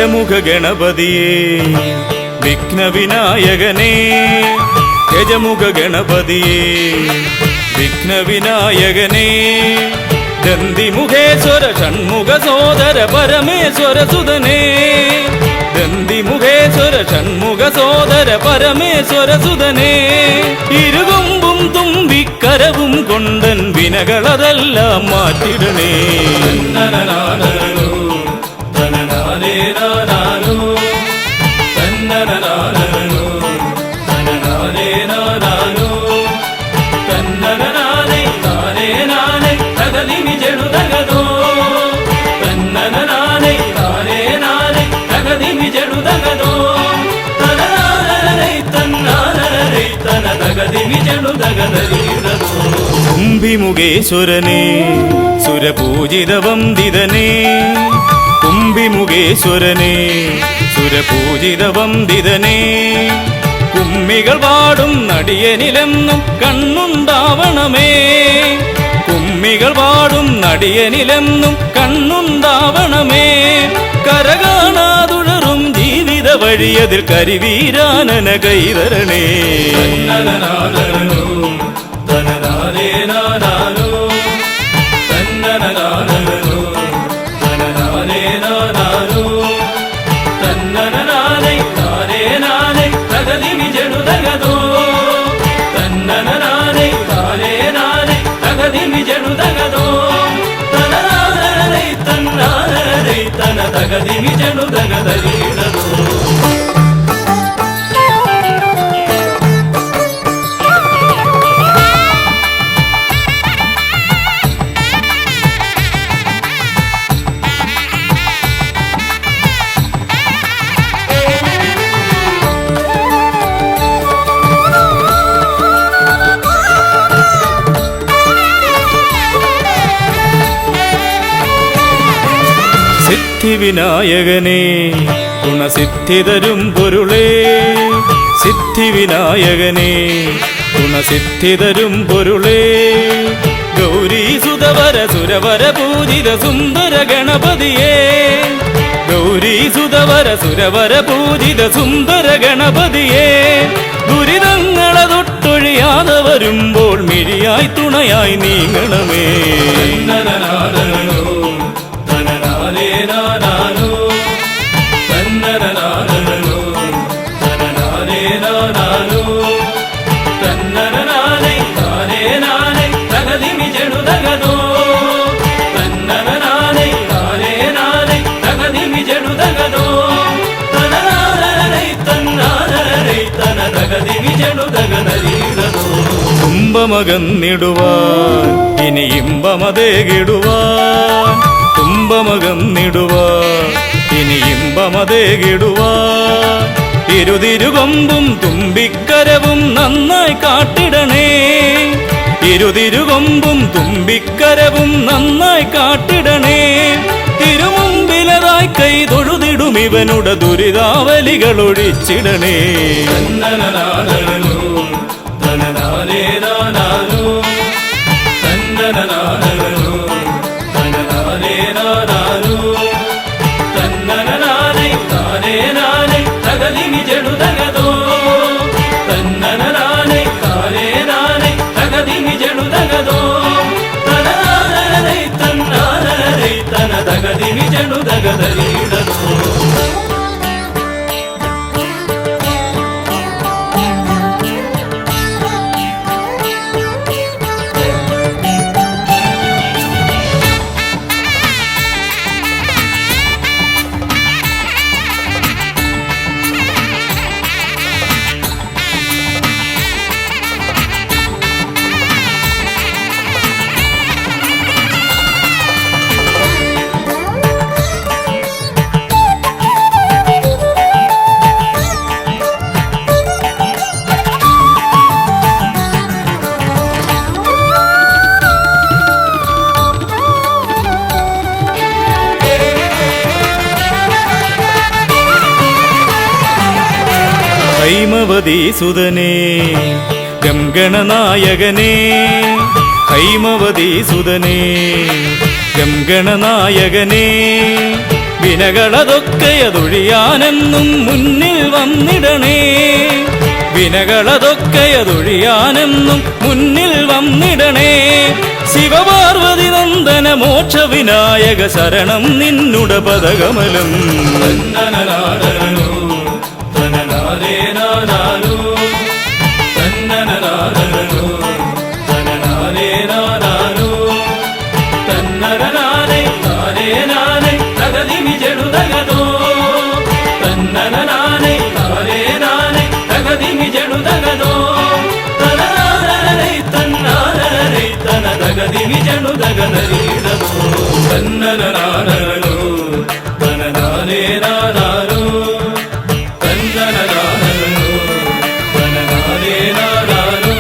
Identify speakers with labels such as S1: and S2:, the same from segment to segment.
S1: ഗജമുഖ ഗണപതിയേ വിഘ്നവിനായകനേ ഗജമുഖ ഗണപതിയേ വിഘ്നവിനായകനേ ദന്തിമുഖേശ്വര ഷൺമുഖ സോദര പരമേശ്വര സുതനേ ദന്തിമുഖേശ്വര ഷൺമുഖ സോദര പരമേശ്വര സുതനേ ഇരുകൊമ്പും തുമ്പിക്കരവും കൊണ്ടൻ വിനകളതെല്ലാം മാറ്റിടണേ കുംഭിമുഖേശ്വരനേ സുരപൂജിത വന്ദിതനേ കുംഭിമുഖേശ്വരനേ സുരപൂജിത വന്ദിതനേ കുമ്മികൾ പാടും നടിയനിലെന്നും കണ്ണുണ്ടാവണമേ കുമ്മികൾ പാടും നടിയനിലെന്നും കണ്ണുണ്ടാവണമേ കരകാണാതുഴറും ജീവിത വഴിയതിൽ കരിവീരാനന കൈതരണേ സിദ്ധിവിനായകനേ ഗുണസിദ്ധിതരും പൊരുളേ സിദ്ധിവിനായകനേ ഗുണസിദ്ധിതരും പൊരുളേ ഗൗരീസുതവര സുരവര പൂജിത സുന്ദര ഗണപതിയേ ഗൗരീസുതവര സുരവര പൂജിത സുന്ദര ഗണപതിയേ ദുരിതങ്ങളെ തൊട്ടൊഴിയാതെ വരുമ്പോൾ മിഴിയായി തുണയായി നീങ്ങണമേ തുമ്പമകന്നിടുവാൻ ഇനി ഇമ്പമതേകിടുവാൻ തുമ്പമകന്നിടുവാൻ ഇനി ഇമ്പമതേകിടുവാൻ ഇരുതിരുകൊമ്പും തുമ്പിക്കരവും നന്നായി കാട്ടിടണേ ഇരുതിരുകൊമ്പും തുമ്പിക്കരവും നന്നായി കാട്ടിടണേ തിരുമുമ്പിലതായി കൈ തൊഴുതിടും ഇവനുടെ ദുരിതാവലികൾ ഒഴിച്ചിടണേ ഹൈമവതീസുതനേ ഗംഗണനായകനേ ഹൈമവതീസുതനേ ഗംഗണനായകനേ വിനകളതൊക്കെയതൊഴിയാനെന്നും മുന്നിൽ വന്നിടണേ. വിനകളതൊക്കെയതൊഴിയാനെന്നും മുന്നിൽ വന്നിടണേ. ശിവപാർവതി നന്ദന മോക്ഷ വിനായക ശരണം നിന്നുട പദകമലം. തന്നനനാദനോ തനനാദേ നാദാനോ തന്നനനാദനോ തനനാദേ നാദാനോ തന്നനനാദേ നാദേ നാദേ തകതിമി ജടുതകതോ തന്നനനാദേ നാദേ നാദേ തകതിമി ജടുതകതോ തനനാദനരൈ തന്നാദനരൈ തനതകതിമി ജടുതകനരീടതോ തന്നനനാദനോ തനനാദേ നാദാനോ തന്നനനാദനോ തനനാദേ നാദാനോ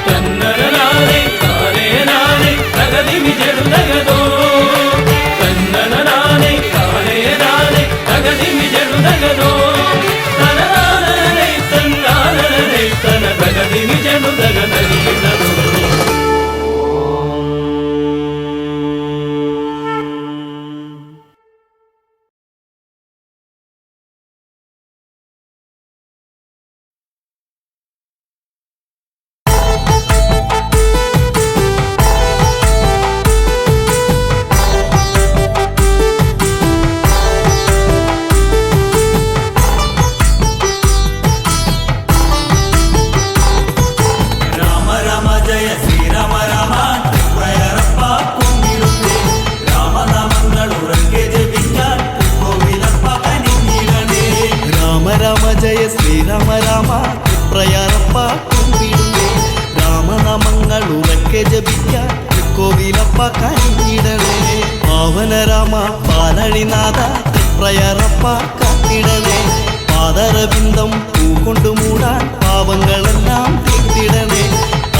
S1: തന്നനനാദേ നാദേ നാദേ തകതിമി ജടുതകതോ തന്നനനാദേ നാദേ നാദേ തകതിമി ജടുതകതോ തനനാദനരൈ തന്നാദനരൈ തനതകതിമി ജടുതകനരീടതോ.
S2: പാവനരാമ പാലഴിനാഥ പ്രയറപ്പ കാത്തിടണേ. പാദരവിന്ദം പൂകൊണ്ടു മൂടാൻ പാവങ്ങളെല്ലാം തീർത്തിടണേ.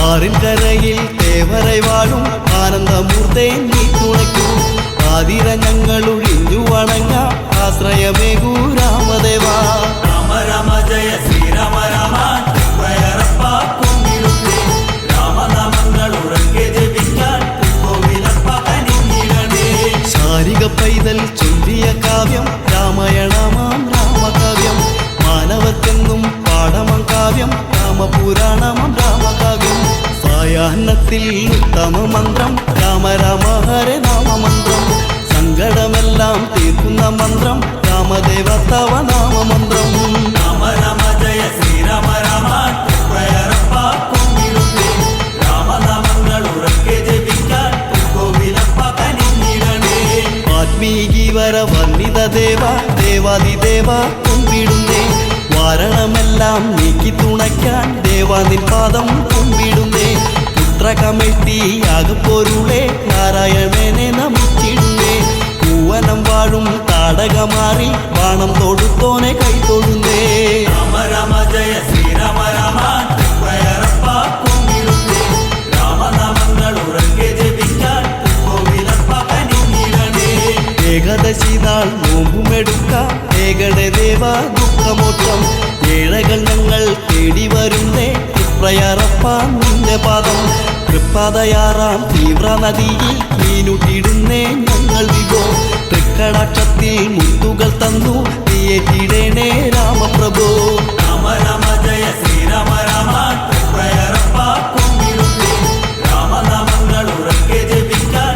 S2: ആറിൻ കരയിൽ തേവரை വാഴും ആനന്ദമൂർത്തേ നീ തുണയ്ക്കൂ. ആതിര ഞങ്ങളൊഴിഞ്ഞു വണങ്ങാം ആശ്രയമേകൂ രാമദേവ. രാമ രാമ ജയ ശ്രീരാമ രാമ പ്രയറപ്പ കുമ്പിടുത്തേ. രാമനാമങ്ങൾ ഉറക്കെ ജപിക്കാൻ ശാരിക പൈതൽ ചൊല്ലിയ കാവ്യം രാമായണമാം രാമകാവ്യം. മാനവത്തെന്നും പാഠമം കാവ്യം രാമപുരാണമം രാമകാവ്യം. സായാഹ്നത്തിൽ ഉത്തമ മന്ത്രം രാമ രാമ ഹരേ നാമമന്ത്രം. സങ്കടമെല്ലാം തീർക്കുന്ന മന്ത്രം രാമദേവ തവ നാമമന്ത്രം. രാമ രാമ ജയ ശ്രീരാമ രാമ പ്രയറപ്പ കുമ്പിടുത്തേ. രാമനാമങ്ങൾ ഉറക്കെ ജപിക്കാൻ വാൽമീകിവര വർണ്ണിത ദേവ ദേവാദിദേവ കുമ്പിടുന്നേ. വാരണമെല്ലാം നീക്കി തുണയ്ക്കാൻ ദേവാ നിൻ പാദം കുമ്പിടുന്നേ. പുത്രകമെട്ടിയാകപ്പൊരുളെ നാരായണനെ നമിച്ചിടുന്നേ. പൂവനം വാഴും താടകമാറി ബാണം തൊടുത്തോനെ കൈതൊഴുന്നേ. രാമ രാമ ജയ ശ്രീരാമ രാമ പ്രയറപ്പ കുമ്പിടുന്നേ. രാമനാമങ്ങൾ ഉറക്കെ ജപിക്കാൻ ഏകാദശി നാൾ നോമ്പുമെടുക്കാം ഏകടെ ദേവ ദുഃഖമോക്ഷം. ഏഴകൾ ഞങ്ങൾ തേടി വരുന്നേ പ്രയറപ്പ നിന്റെ പാദം. തൃപ്പാതയാറാം തീവ്ര നദിയിൽ മീനുട്ടിടുന്നേ ഞങ്ങൾ വിഭോ. തൃക്കടാക്ഷത്തിൽ മുത്തുകൾ തന്നു തീയേറ്റിടേണേ രാമപ്രഭോ. രാമ രാമ ജയ ശ്രീരാമ രാമ പ്രയറപ്പ കുമ്പിടുത്തേ. രാമനാമങ്ങൾ ഉറക്കെ ജപിക്കാൻ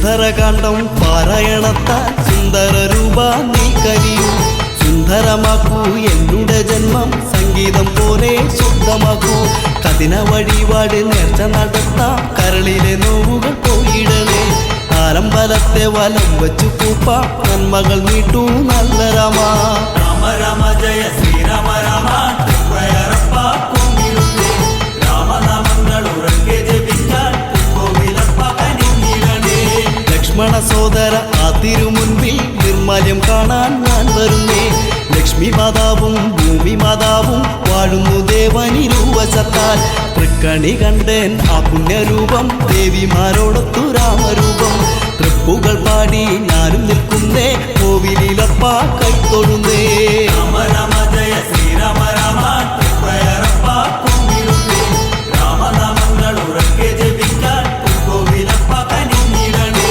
S2: സുന്ദരകാന്ഡം പാരായണത്താൽ സുന്ദര രൂപ നീ കരിയൂ. സുന്ദരമാക്കൂ എന്നുടെ ജന്മം സംഗീതം പോലെ ശുദ്ധമാക്കൂ. കഠിന വഴിപാട് നേർച്ച നടത്താം കരളിലെ നോവുകൾ പോയിടണേ. ആലമ്പലത്തെ വലം വച്ചു പൂപ്പ നന്മകൾ നീട്ടൂ നല്ല രാമ. രാമ രാമ ജയ ശ്രീരാമ രാമ പ്രയറപ്പ കുമ്പിടുത്തേ. രാമനാമങ്ങൾ ഉറക്കെ ജപിക്കാൻ ലക്ഷ്മണ സോദര ആ തിരുമുൻപിൽ നിർമാല്യം കാണാൻ ഞാൻ വരുന്നേ. ലക്ഷ്മി മാതാവും ഭൂമി മാതാവും വാഴുന്നു ദേവനിരൂപശത്താൽ. തൃക്കണി കണ്ടേൻ ആ പുണ്യരൂപം ദേവിമാരോടൊത്തു രാമരൂപം. തൃപ്പുകൾ പാടി ഞാനും നിൽക്കുന്നേ കോവിലപ്പ കൈത്തൊഴുന്നേ. രാമ രാമ ജയ ശ്രീരാമ രാമ പ്രയറപ്പ കുമ്പിടുത്തേ. രാമനാമങ്ങൾ ഉറക്കെ ജപിക്കാൻ കോവിലപ്പ കനിഞ്ഞിടണേ.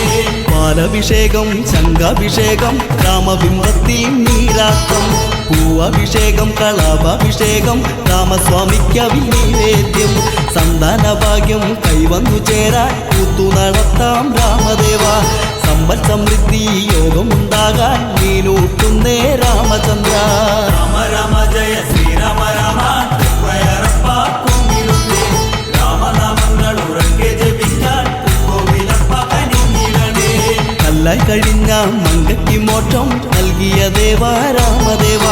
S2: പാലഭിഷേകം ശംഖാഭിഷേകം രാമബിംബത്തിൽ നീരാട്ടം പൂവഭിഷേകം കളഭാഭിഷേകം രാമസ്വാമിക്കവിൽ നൈവേദ്യം സന്താനഭാഗ്യം കൈവന്നു ചേരാൻ കൂത്തു നടത്താം രാമദേവ സമ്പൽ സമൃദ്ധി യോഗമുണ്ടാകാൻ നീനൂട്ടുന്നേ രാമചന്ദ്ര രാമ രാമ ജയ ശ്രീരാമ രാമ രാമനാമങ്ങൾ ഉറക്കെ ജപിക്കാൻ കല്ലായി കഴിഞ്ഞ മങ്കയ്ക്ക് മോക്ഷം നൽകിയ ദേവ രാമദേവ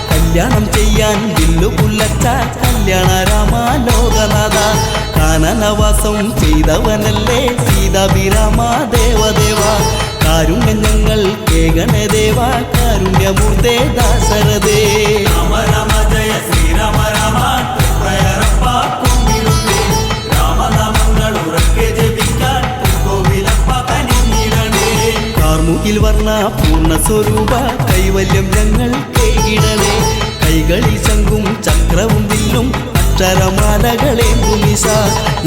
S2: കല്യാണം ചെയ്യാൻ വില്ലു പുല്ലച്ച കല്യാണ രാമ ലോകനാഥ കാനനവാസം ചെയ്തവനല്ലേ സീതാഭിരാമ ദേവദേവ കാരുണ്യം ഞങ്ങൾ കേകണേ ദേവ കാരുണ്യമൂർത്തേ ദാശരഥേ രാമ രാമ ജയ ശ്രീരാമ രാമ രാമനാമങ്ങൾ ഉറക്കെ ജപിക്കാൻ കാർമുകിൽ വർണ്ണ പൂർണ്ണ സ്വരൂപ കൈവല്യം ഞങ്ങൾ കേകിടണേ കൈകളിൽ ശംഖും ചക്രവും വില്ലും അക്ഷരമാലകളേന്തുമിശ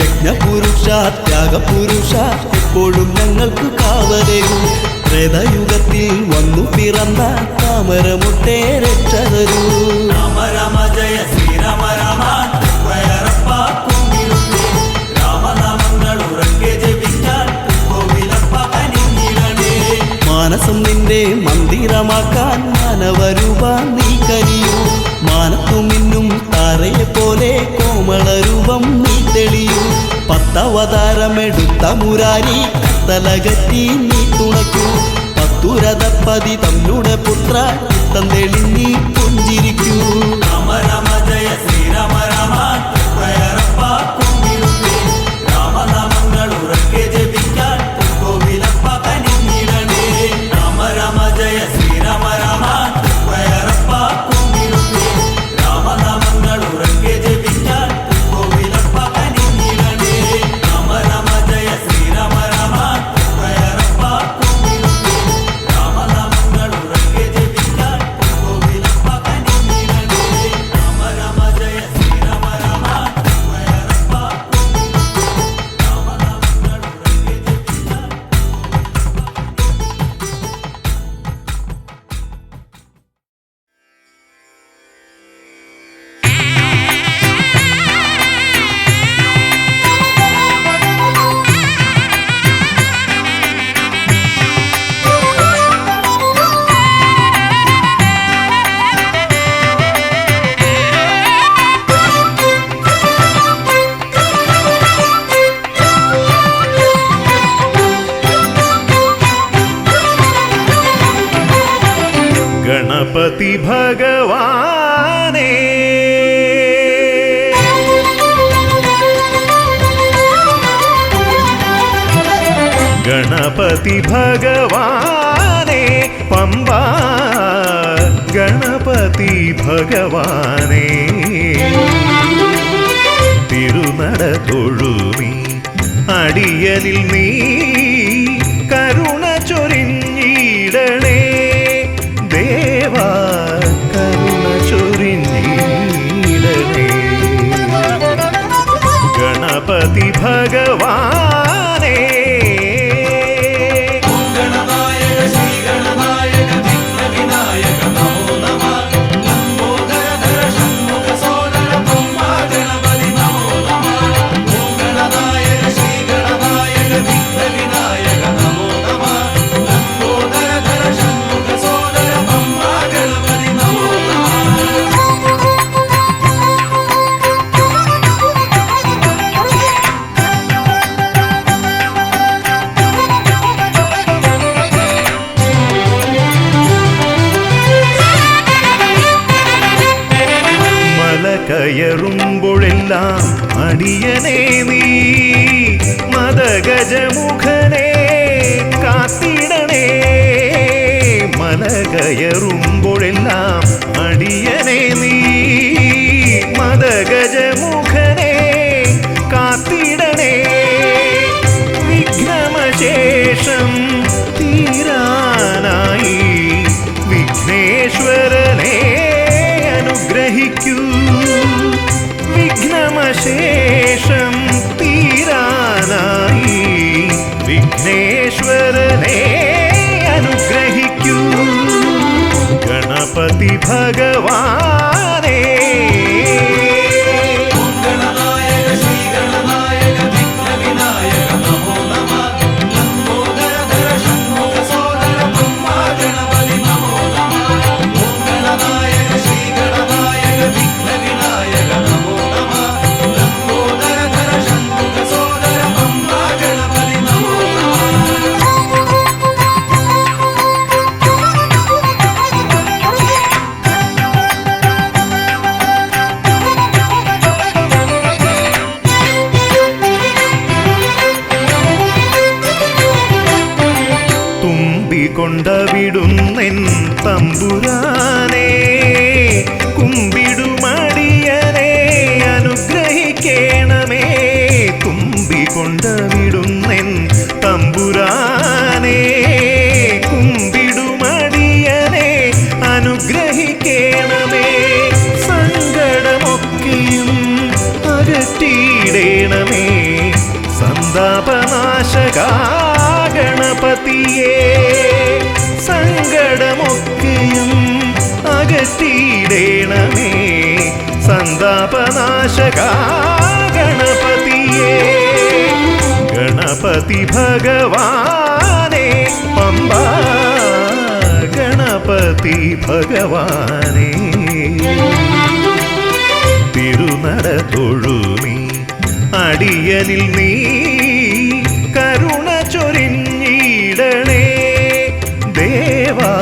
S2: യജ്ഞപുരുഷ ത്യാഗപുരുഷ എപ്പോഴും ഞങ്ങൾക്ക് കാവലേകും ത്രേതയുഗത്തിൽ വന്നു പിറന്ന താമരമുട്ടേ രക്ഷതരൂ രാമ രാമ ജയ ശ്രീരാമ രാമ രാമനാമങ്ങൾ ഉറക്കെ ജപിക്കാൻ മാനസം നിന്റെ മന്ദിരമാക്കാൻ മാനവരൂപ നീ കനിയൂ മാനത്തു മിന്നും താരയെ പോലെ കോമളരൂപം നീ തെളിയൂ പത്തവതാരമെടുത്ത മുരാരി തലകറ്റി നീ തുണയ്ക്കൂ പത്തുരഥപ്പതി തന്നുടെ പുത്ര ചിത്തം തെളിഞ്ഞീ പുഞ്ചിരിക്കൂ രാമ രാമ ജയ ശ്രീരാമ രാമ രാമനാമങ്ങൾ ഉറക്കെ ജപിക്കാൻ രാമ രാമ ജയ ശ്രീരാമ രാമ രാമനാമങ്ങൾ ഉറക്കെ ജപിക്കാൻ രാമ രാമ ജയ ശ്രീരാമ രാമ രാമനാമങ്ങൾ ഉറക്കെ ജപിക്കാൻ രാമ രാമ ജയ ശ്രീരാമ രാമ
S3: गणपति भगवाने गणपति भगवाने पंबा गणपति भगवाने തിരുനട തൊഴുമീ അടിയനിൽ നീ കരുണ ചൊരിഞ്ഞിടണേ ദേവാ കരുണ ചൊരിഞ്ഞിടണേ ഗണപതി ഭഗവാനേ കയറുമ്പോഴെല്ലാം അടിയനേ നീ മദഗജമുഖനെ കാത്തിടണേ മല കയറുമ്പോഴെല്ലാം അടിയനേ നീ മദഗജമുഖനെ കാത്തിടണേ വിഘ്നമശേഷം തീരാനായി വിഘ്നേശ്വരനെ അനുഗ്രഹിക്കൂ വിഘ്നമശേഷം തീരാനായി വിഘ്നേശ്വരനെ തുമ്പിക്കൊണ്ടവിടുന്നെൻ തമ്പുരാനെ കുമ്പിടുമടിയനെ അനുഗ്രഹിക്കണമേ. തുമ്പിക്കൊണ്ടവിടുന്നെൻ തമ്പുരാനെ കുമ്പിടുമടിയനെ അനുഗ്രഹിക്കണമേ. സങ്കടമൊക്കെയും അകറ്റിയിടണമേ. സന്താപനാശകാ ഗണപതിയേ, സങ്കടമൊക്കെയും അകറ്റിയിടണമേ. സന്താപനാശകാ ഗണപതിയേ. ഗണപതി ഭഗവാനെ പമ്പാ ഗണപതി ഭഗവാനെ തിരുനട തൊഴുമീ അടിയനിൽ നീ കരുണ ചൊരിഞ്ഞിടണേ. ദേവാ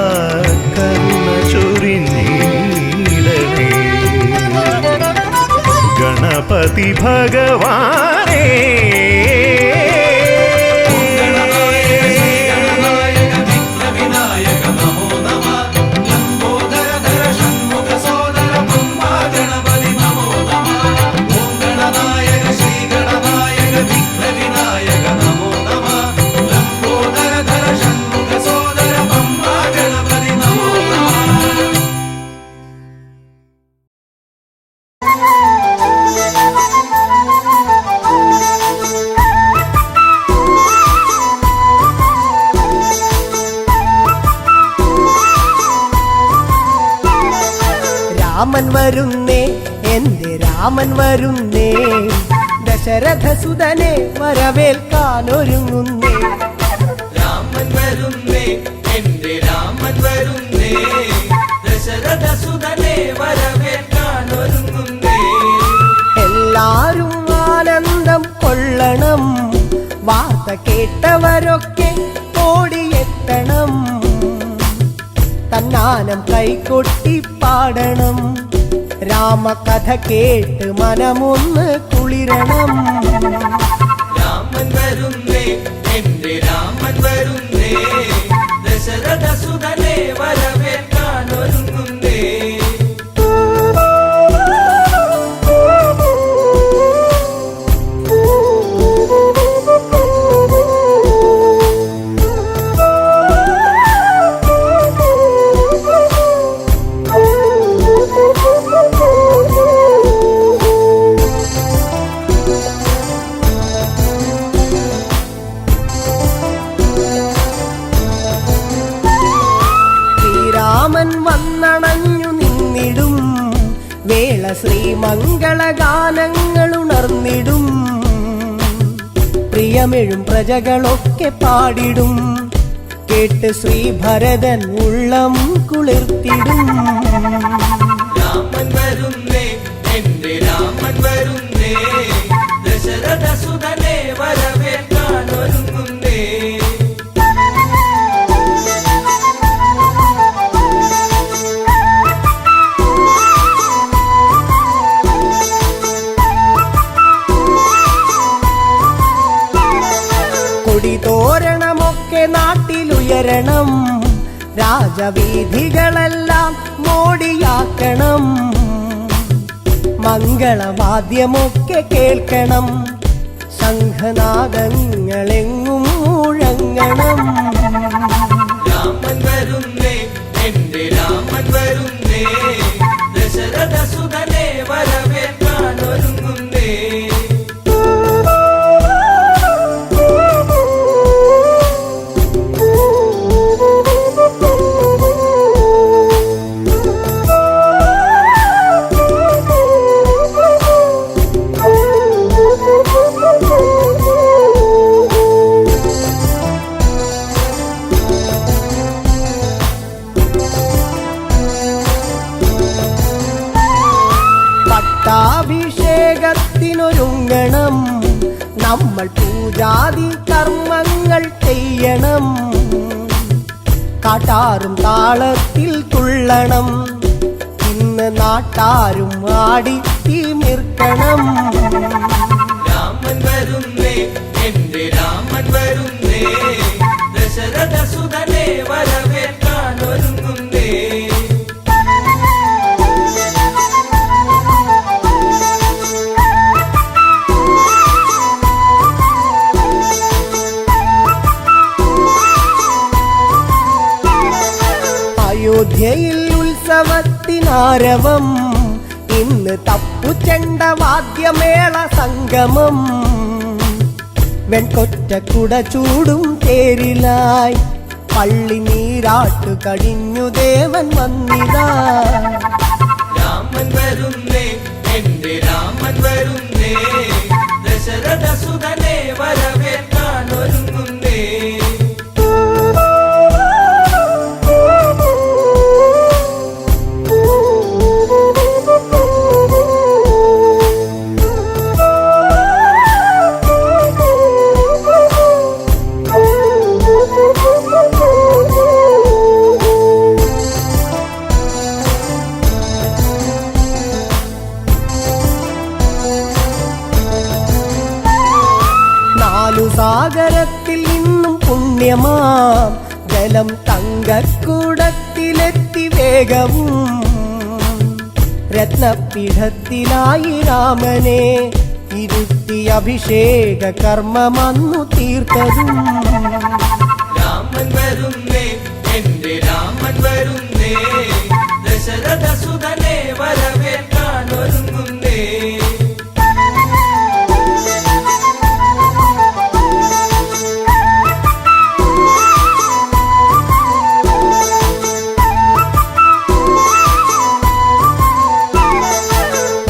S3: കരുണ ചൊരിഞ്ഞിടണേ. ഗണപതി ഭഗവാനേ
S4: രാമൻ വരുന്നേ, എന്റെ രാമൻ വരുന്നേ, ദശരഥസുതനെ വരവേൽക്കാനൊരുങ്ങുന്നേ.
S2: രാമൻ വരുന്നേ, എന്റെ രാമൻ വരുന്നേ, ദശരഥസുതനെ വരവേൽക്കാനൊരുങ്ങുന്നേ.
S4: എല്ലാരും ആനന്ദം കൊള്ളണം, വാർത്ത കേട്ടവരൊക്കെ ഓടിയെത്തണം. തന്നാനം കൈകൊട്ടി പാടണം, രാമകഥ കേട്ട് മനമൊന്ന് കുളിരണം.
S2: രാമൻ വരുന്നേ, എന്റെ രാമൻ വരുന്നേ, ദശരഥസുതനെ വരവേൽക്കാനൊരുങ്ങുന്നേ.
S4: രാമൻ വന്നണഞ്ഞു നിന്നിടും വേള ശ്രീമംഗളഗാനങ്ങൾ ഉണർന്നിടും. പ്രിയമെഴും പ്രജകളൊക്കെ പാടിടും, കേട്ട് ശ്രീഭരതൻ ഉള്ളം കുളിർത്തിടും.
S2: രാമൻ വരുന്നേ, എന്റെ രാമൻ വരുന്നേ, ദശരഥസുതനെ വരവേൽക്കാനൊരുങ്ങുന്നേ.
S4: കൊടിതോരണമൊക്കെ നാട്ടിലുയരണം, രാജവീഥികളെല്ലാം മോടിയാക്കണം. മംഗളവാദ്യമൊക്കെ കേൾക്കണം, ശംഖനാദങ്ങളെങ്ങും മുഴങ്ങണം.
S2: രാമൻ വരുന്നേ, എന്റെ രാമൻ വരുന്നേ, ദശരഥസുതനെ വരവേൽക്കാനൊരുങ്ങുന്നേ.
S4: പട്ടാഭിഷേകത്തിനൊരുങ്ങണം, നമ്മൾ പൂജാതി കർമ്മങ്ങൾ ചെയ്യണം. കാട്ടാറും താളത്തിൽ തുള്ളണം, ഇന്ന് നാട്ടാരും ആടി തിമിർക്കണം.
S2: രാമൻ വരുന്നേ, എന്റെ രാമൻ വരുന്നേ, ദശരഥസുതനെ വരവേൽക്കാൻ ഒരുങ്ങുന്നേ.
S4: അയോധ്യയിൽ ഉത്സവത്തിനാരവം, ഇന്ന് തപ്പുചെണ്ട വാദ്യമേള സംഗമം. വെൺകൊറ്റക്കുട ചൂടും തേരിലായി പള്ളി നീരാട്ടു കഴിഞ്ഞു ദേവൻ വന്നിതാ.
S2: രാമൻ വരുന്നേ, എന്റെ രാമൻ വരുന്നേ, ദശരഥ സുതനെ വരവേൽക്കാൻ ഒരുങ്ങുന്നേ.
S4: സാഗരത്തിൽ നിന്നും പുണ്യമാം ജലം തങ്കക്കൂടത്തിലെത്തി വേഗവും. രത്നപീഠത്തിലായി രാമനെ ഇരുത്തി അഭിഷേക കർമ്മമന്നു തീർത്തതും.
S2: രാമൻ വരുന്നേ, എന്റെ രാമൻ വരുന്നേ, ദശരഥ സുതനെ വരവേൽക്കാൻ ഒരുങ്ങുന്നേ.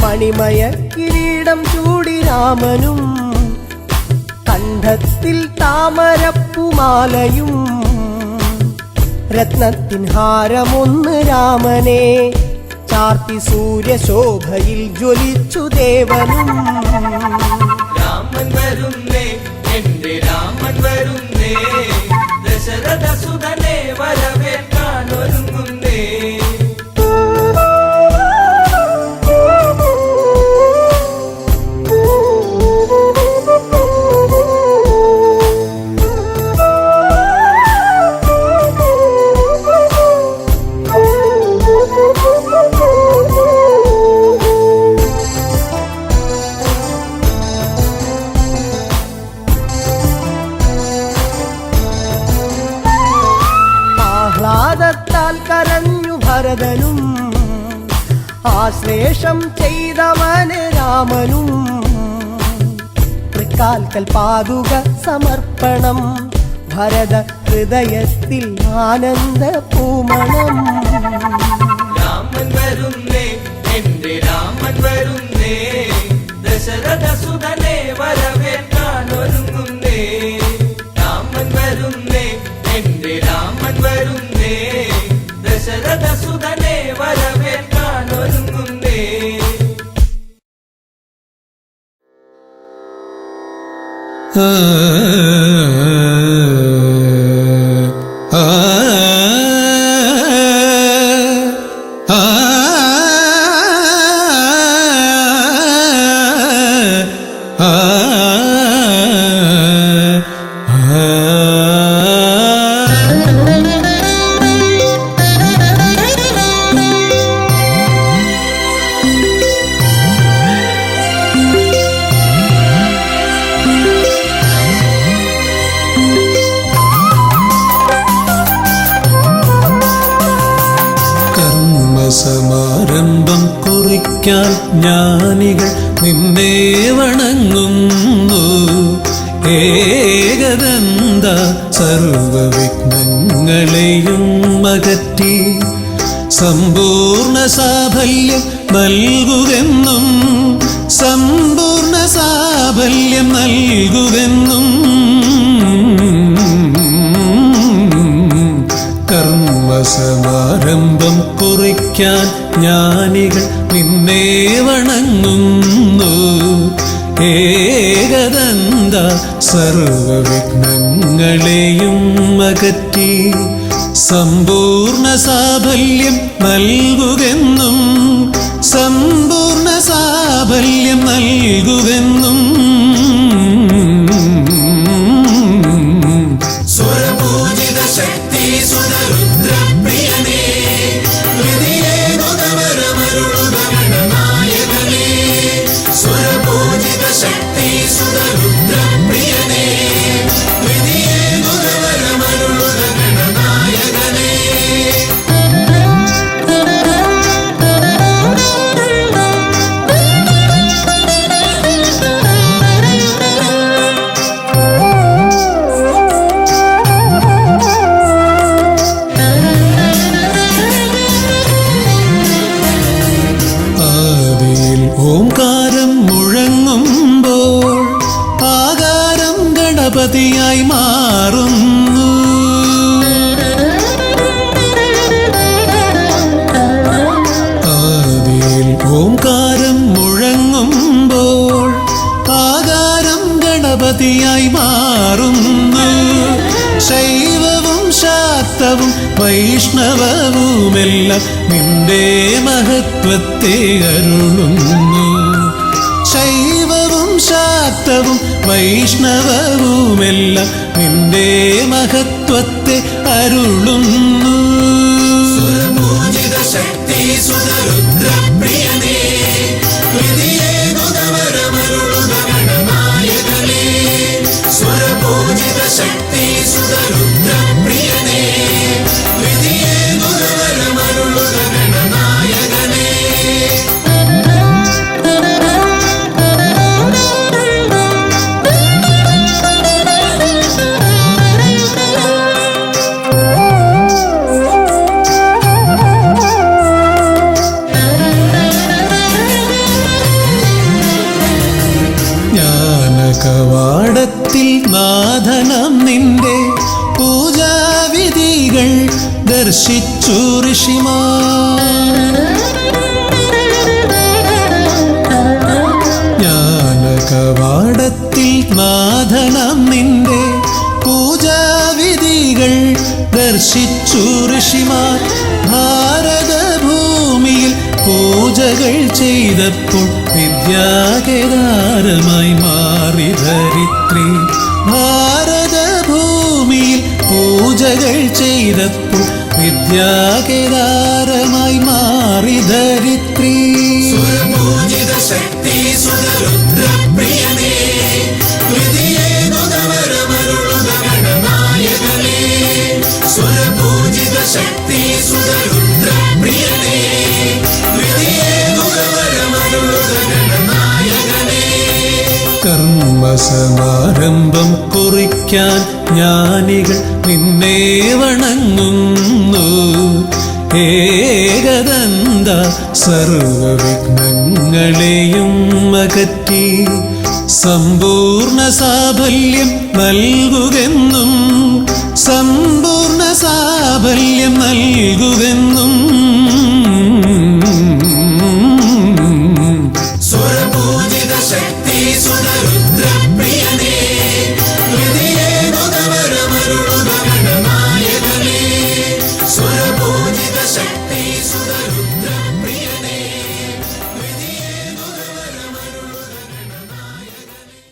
S4: മണിമയ കിരീടം ചൂടി രാമനും കണ്ഠത്തിൽ താമരപ്പുമാലയും. രത്നത്തിൻ ഹാരമൊന്ന് രാമനെ ചാർത്തി സൂര്യശോഭയിൽ ജ്വലിച്ചു ദേവനും.
S2: രാമൻ വരുന്നേ, എന്റെ രാമൻ വരുന്നേ, ദശരഥ സുതനെ വരവേൽക്കാൻ ഒരുങ്ങുന്നേ.
S4: ആഹ്ലാദത്താൽ കരഞ്ഞു ഭരതനും, ആശ്ലേഷം ചെയ്തവന് രാമനും. തൃക്കാൽക്കൽ പാതുക സമർപ്പണം, ഭരത ഹൃദയത്തിൽ ആനന്ദ പൂമണം.
S2: രാമൻ വരുന്നേ, എന്റെ രാമൻ വരുന്നേ, ദശരഥ സുതനെ വരവേൽക്കാൻ ഒരുങ്ങുന്നേ. രാമൻ വരുന്നേ, എന്റെ രാമൻ വരുന്നേ, ദശരഥ സുതനെ വരവേൽക്കാൻ ഒരുങ്ങുന്നേ.
S5: സമാരംഭം കുറിക്കാൻ ജ്ഞാനികൾ നിന്നെ വണങ്ങുന്നു. ഏകദന്ത സർവവിഘ്നങ്ങളെയും അകറ്റി സമ്പൂർണ്ണ സാഫല്യം നൽകുകെന്നും, സമ്പൂർണ്ണ സാഫല്യം നൽകുകെന്നും. കർമ്മസമാരംഭം കുറിക്കാൻ ജ്ഞാനികൾ നിന്നെ വണങ്ങുന്നു. ഏകദന്ത സർവവിഘ്നങ്ങളെയും അകറ്റി സമ്പൂർണ്ണ സാഫല്യം നൽകുകെന്നും, സമ്പൂർണ്ണ സാഫല്യം നൽകുകെന്നും. സ്വരപൂജിത ശക്തി ഓംകാരം മുഴങ്ങുമ്പോൾ ആകാരം ഗണപതിയായി മാറുന്നു. ആദിയിൽ ഓംകാരം മുഴങ്ങുമ്പോൾ ആകാരം ഗണപതിയായി മാറുന്നു. ശൈവവും ശാക്തവും വൈഷ്ണവവുമെല്ലാം നിന്റെ മഹത്വത്തെ അരുളുന്നു. ശൈവവും ശാക്തവും വൈഷ്ണവവുമെല്ലാം നിന്റെ മഹത്വത്തെ അരുളുന്നു.
S2: സുരപൂജിത ശക്തി സുതരുദ്രപ്രിയനേ, ഹൃദയേകുതവരമരുളുക ഗണനായകനേ. സുരപൂജിത ശക്തി സുതരുദ്രപ്രിയനേ, ഹൃദയേകുതവരമരുളുക ഗണനായകനേ.
S5: കവാടത്തിൽ നാഥനം നിന്റെ പൂജാവിധികൾ ദർശിച്ചു ഋഷിമാർ. ജ്ഞാനകവാടത്തിൽ നാഥനം നിന്റെ പൂജാവിധികൾ ദർശിച്ചു ഋഷിമാർ. ഭാരതഭൂമിയിൽ പൂജകൾ ചെയ്തപ്പോൾ വിദ്യാകേദാരമായി മാറി ധരിത്രി. ഭാരതഭൂമിയിൽ പൂജകൾ ചെയ്തപ്പോൾ വിദ്യാകേദാരമായി മാറി ധരിത്രി.
S2: സുരപൂജിത ശക്തി സുതരുദ്രപ്രിയനേ, ഹൃദയേകുതവരമരുളുക ഗണനായകനേ. സുരപൂജിത ശക്തി സുതരുദ്രപ്രിയനേ, ഹൃദയേകുതവരമരുളുക ഗണനായകനേ.
S5: കർമ്മസമാരംഭം കുറിക്കാൻ ജ്ഞാനികൾ നിന്നെ വണങ്ങുന്നു. ഏകദന്ത സർവവിഘ്നങ്ങളെയും അകറ്റി സമ്പൂർണ്ണ സാഫല്യം നൽകുകെന്നും സമ്പൂർണ്ണ സാഫല്യം നൽകുകെന്നും.
S2: സുരപൂജിത ശക്തി സുതരുദ്രപ്രിയനേ, ഹൃദയേകുതവരമരുളുക ഗണനായകനേ. സുരപൂജിത ശക്തി സുതരുദ്രപ്രിയനേ, ഹൃദയേകുതവരമരുളുക ഗണനായകനേ.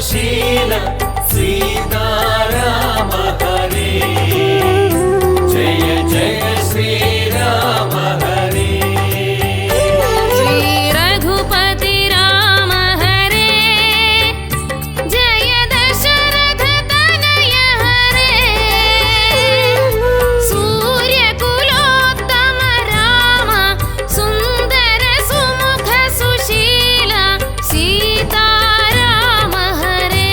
S2: സുശീല സീതാരാമ ഹരേ ജയ ജയ ശ്രീരാമ ഹരേ
S6: ശ്രീ രഘുപതി രാമ ഹരേ ജയ ദശരഥ തനയ ഹരേ സൂര്യകുലോത്തമ രാമ സുന്ദര സുമുഖ സുശീല സീതാരാമ ഹരേ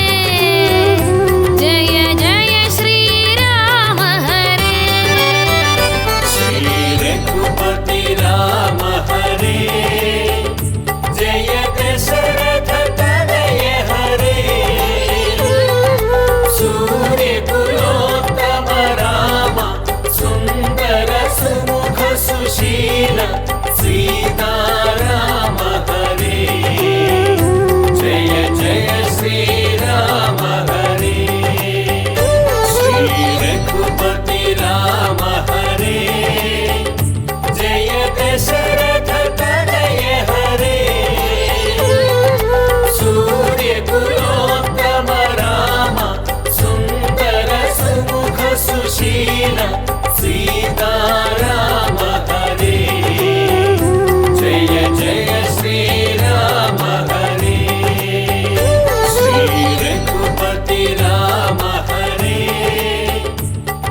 S6: ജയ ജയ ശ്രീരാമ ഹരേ
S2: ശ്രീ രഘുപതി രാമ ഹരേ ജയ ദശരഥ തനയ ഹരേ സൂര്യകുലോത്തമ രാമ സുന്ദര സുമുഖ സുശീല സീതാരാമ ഹരേ ജയ ജയ ശ്രീരാമ ഹരേ ശ്രീ രഘുപതി രാമ ഹരേ ജയ ദശരഥ തനയ ഹരേ സൂര്യകുലോത്തമ രാമ സുന്ദര സുമുഖ സുശീല സീതാരാമ ഹരേ ജയ ജയ ശ്രീരാമ ഹരേ ശ്രീ രഘുപതി രാമ ഹരേ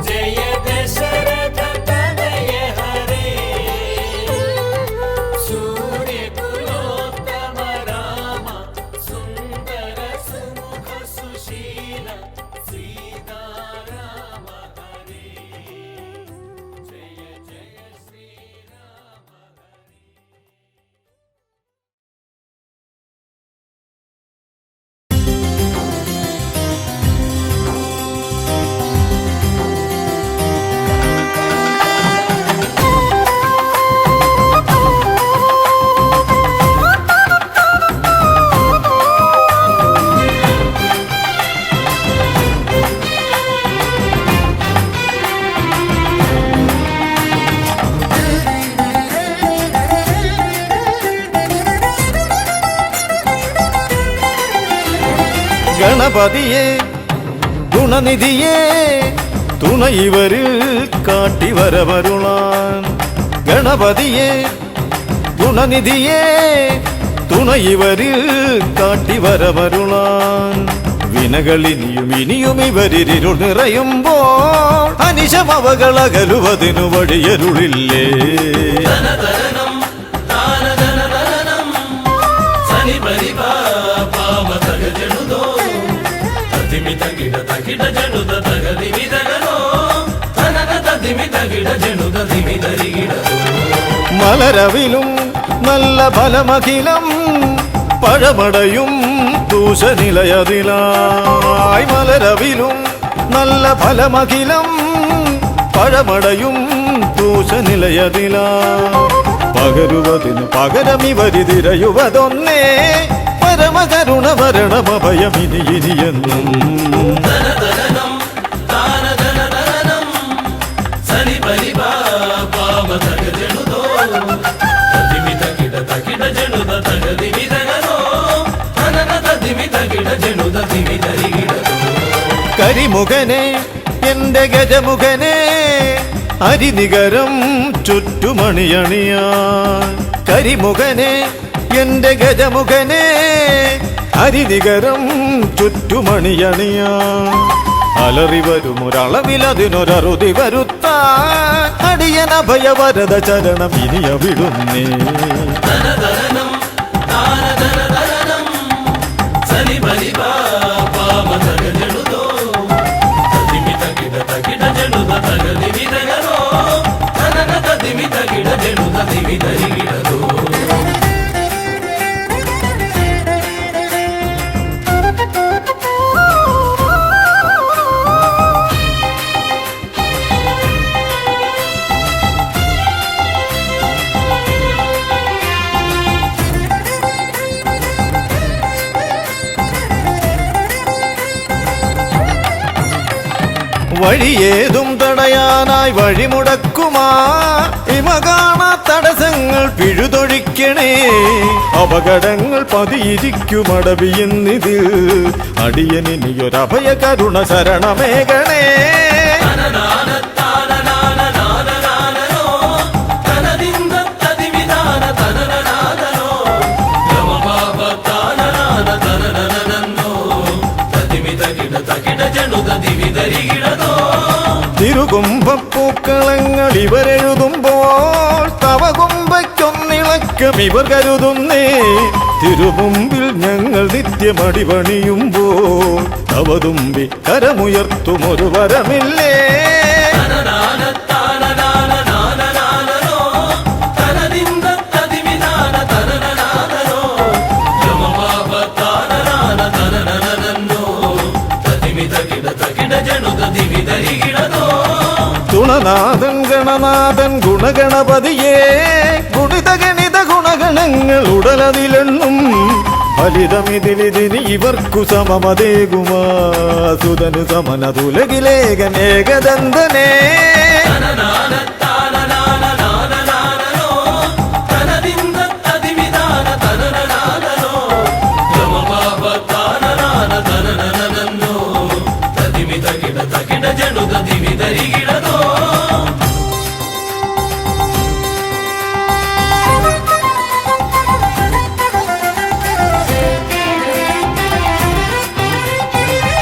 S2: ജയ ദശരഥ തനയ ഹരേ സൂര്യകുലോത്തമ രാമ സുന്ദര സുമുഖ സുശീല സീതാരാമ ഹരേ ജയ ജയ ശ്രീരാമ ഹരേ
S1: ഗണപതിയെ ഗുണനിധിയെ തുണ ഇവരിൽ കാട്ടി വരവരുളാൻ ഗണപതിയെ ഗുണനിധിയെ തുണ ഇവരിൽ കാട്ടി വരവരുളാൻ വിനകളിനിയും ഇനിയും ഇവരിരുൾ നിറയുമ്പോൾ അനിശമവകളകലുവതിനു വഴിയരുളില്ലേ
S2: ധനധനം താനധനധനം സനി പരിപാമ തകജനുദോ തതിമി തകിട തകിട ജനുദ തകതി വിതകനോ തനന തതിമി തകിട ജനുദ തിമി തരികിടോ
S1: മലരവിലും നല്ല ഫലമഖിലം പഴമടയും ദൂഷനിലയതിലായി മലരവിലും നല്ല ഫലമഖിലം പഴമടയും ദൂഷനിലയതിലാ പകരുവതിന് പകരമിവരിതിരയുവതൊന്നേ പരമകരുണ മരണമഭയമിനി ഇനിയെന്നും
S2: ധനധനം താനധനധനം സനി പരിപാമ തകജനുദോ തതിമി തകിട തകിട ജനുദ തകതി വിതകനോ തനന തതിമി തകിട ജനുദ തിമി തരികിടോ
S1: കരിമുഖനെ എന്റെ ഗജമുഖനെ അരിനികരം ചുറ്റുമണിയണിയാൻ കരിമുഖനെ എന്റെ ഗജമുഖനെ അരിനികരം ചുറ്റുമണിയണിയാൻ അലറി വരും ഒരളവിലതിനൊരറുതി വരുത്താൻ അടിയനഭയവരത ചരണം ഇനിയ വിടുന്നേ
S2: ധനധനം താനധനധനം സനി പരിപാമ തകജനുദോ തതിമി തകിട തകിട ജനുദ തകതി വിതകനോ തനന തതിമി തകിട ജനുദ തിമി തരികിടോ
S3: വഴിയേതും തടയാനായി വഴിമുടക്കുമാ ഇമ കാണാ തടസ്സങ്ങൾ പിഴുതൊഴിക്കണേ അപകടങ്ങൾ പതിയിരിക്കുമടവിയെന്നിതിൽ അടിയനിയൊരഭയ കരുണ ശരണമേകണേ തിരുകുംഭപ്പൂക്കളങ്ങൾ ഇവരെഴുതുമ്പോൾ തവകുംഭയ്ക്കൊന്നിളക്കം ഇവർ കരുതുന്നേ തിരുമുമ്പിൽ ഞങ്ങൾ നിത്യമടിപണിയുമ്പോൾ തവതുമ്പി കരമുയർത്തുമൊരു വരമില്ലേ തുണനാഥൻ ഗണനാഥൻ ഗുണഗണപതിയേ ഗുണിത ഗണിത ഗുണഗണങ്ങൾ ഉടലതിലെണ്ണും ഫലിതമിതിലിതിന് ഇവർക്കു സമമതേകുമാ സുതനു സമനതുലകിലേകനേകദന്തനേ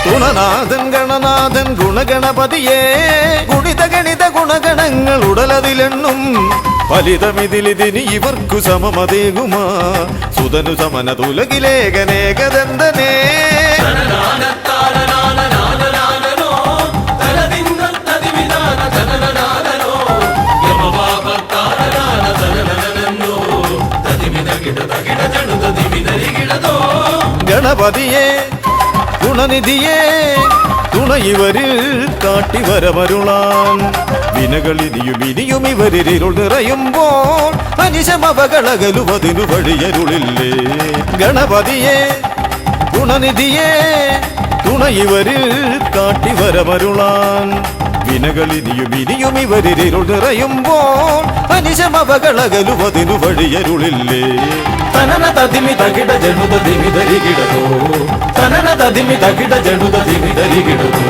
S3: ഗുണനാഥൻ ഗണനാഥൻ ഗുണഗണപതിയേ ഗുണിത ഗണിത ഗുണഗണങ്ങൾ ഉടലതിലെണ്ണും ഫലിതമിതിലിതിന് ഇവർക്കു സമമതേകുമാ സുതനു സമനതുലകിലേകനേകദന്തനേ ഗണപതിയേ ഗുണനിധിയേ തുണയിവരിൽ കാട്ടിവരമരുളാൻ വിനകളിനിയും ഇവരിരുൾ നിറയുമ്പോൾ അനിശമപകളകലുവതിനു വഴിയരുളില്ലേ ഗണപതിയേ ഗുണനിധിയേ തുണയിവരിൽ കാട്ടിവരമരുളാൻ വിനകളിനിയും ഇവരിരുൾ നിറയുമ്പോൾ അനിശമപകളകലുവതിനു വഴിയരുളില്ലേ തനന തതിമി തകിട ജനുത ദിമി ധരികിടതോ തനന തതിമി തകിട ജനുത ദിമി ധരികിടതോ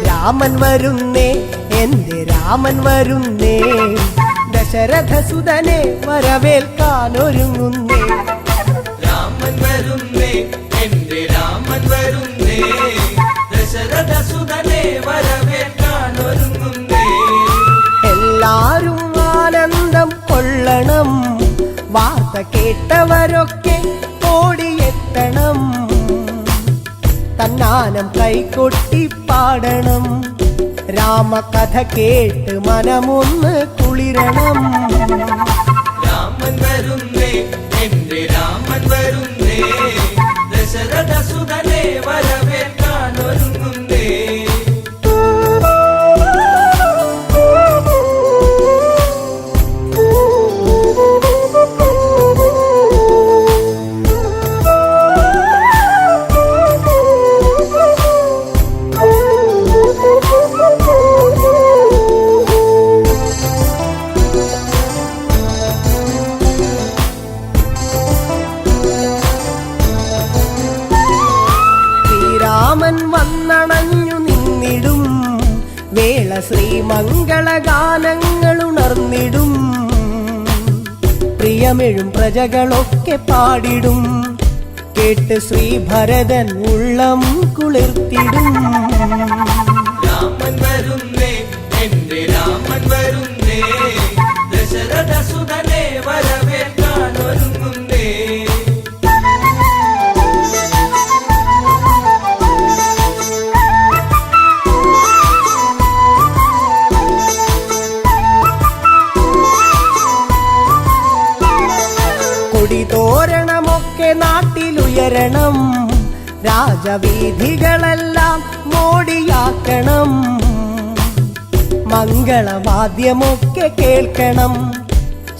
S4: രാമൻ വരുന്നേ എന്റെ രാമൻ വരുന്നേ ദശരഥസുതനെ വരവേൽക്കാനൊരുങ്ങുന്നേ
S2: രാമൻ വരുന്നേ എന്റെ രാമൻ വരുന്നേ ദശരഥസുതനെ വരവേൽക്കാനൊരുങ്ങുന്നേ
S4: എല്ലാരും ആനന്ദം കൊള്ളണം വാർത്ത കേട്ടവരൊക്കെ ഓടിയെത്തണം തന്നാനം കൈകൊട്ടി പാടണം രാമകഥ കേട്ട് മനമൊന്ന് കുളിരണം
S2: രാമൻ വരുന്നേ എന്റെ രാമൻ വരുന്നേ ദശരഥസുതനെ വരവേൽക്കാനൊരുങ്ങുന്നേ
S4: ശ്രീരാമൻ വന്നണഞ്ഞു നിന്നിടും വേള ശ്രീമംഗളഗാനങ്ങൾ ഉണർന്നിടും പ്രിയമെഴും പ്രജകളൊക്കെ പാടിടും കേട്ട് ശ്രീഭരതൻ ഉള്ളം കുളിർത്തിടും
S2: രാമൻ വരുന്നേ എന്റെ രാമൻ വരുന്നേ ദശരഥസുതനെ വരവേൽക്കാനൊരുങ്ങുന്നേ
S4: കൊടിതോരണമൊക്കെ നാട്ടിലുയരണം, രാജവീഥികളെല്ലാം മോടിയാക്കണം, മംഗളവാദ്യമൊക്കെ കേൾക്കണം,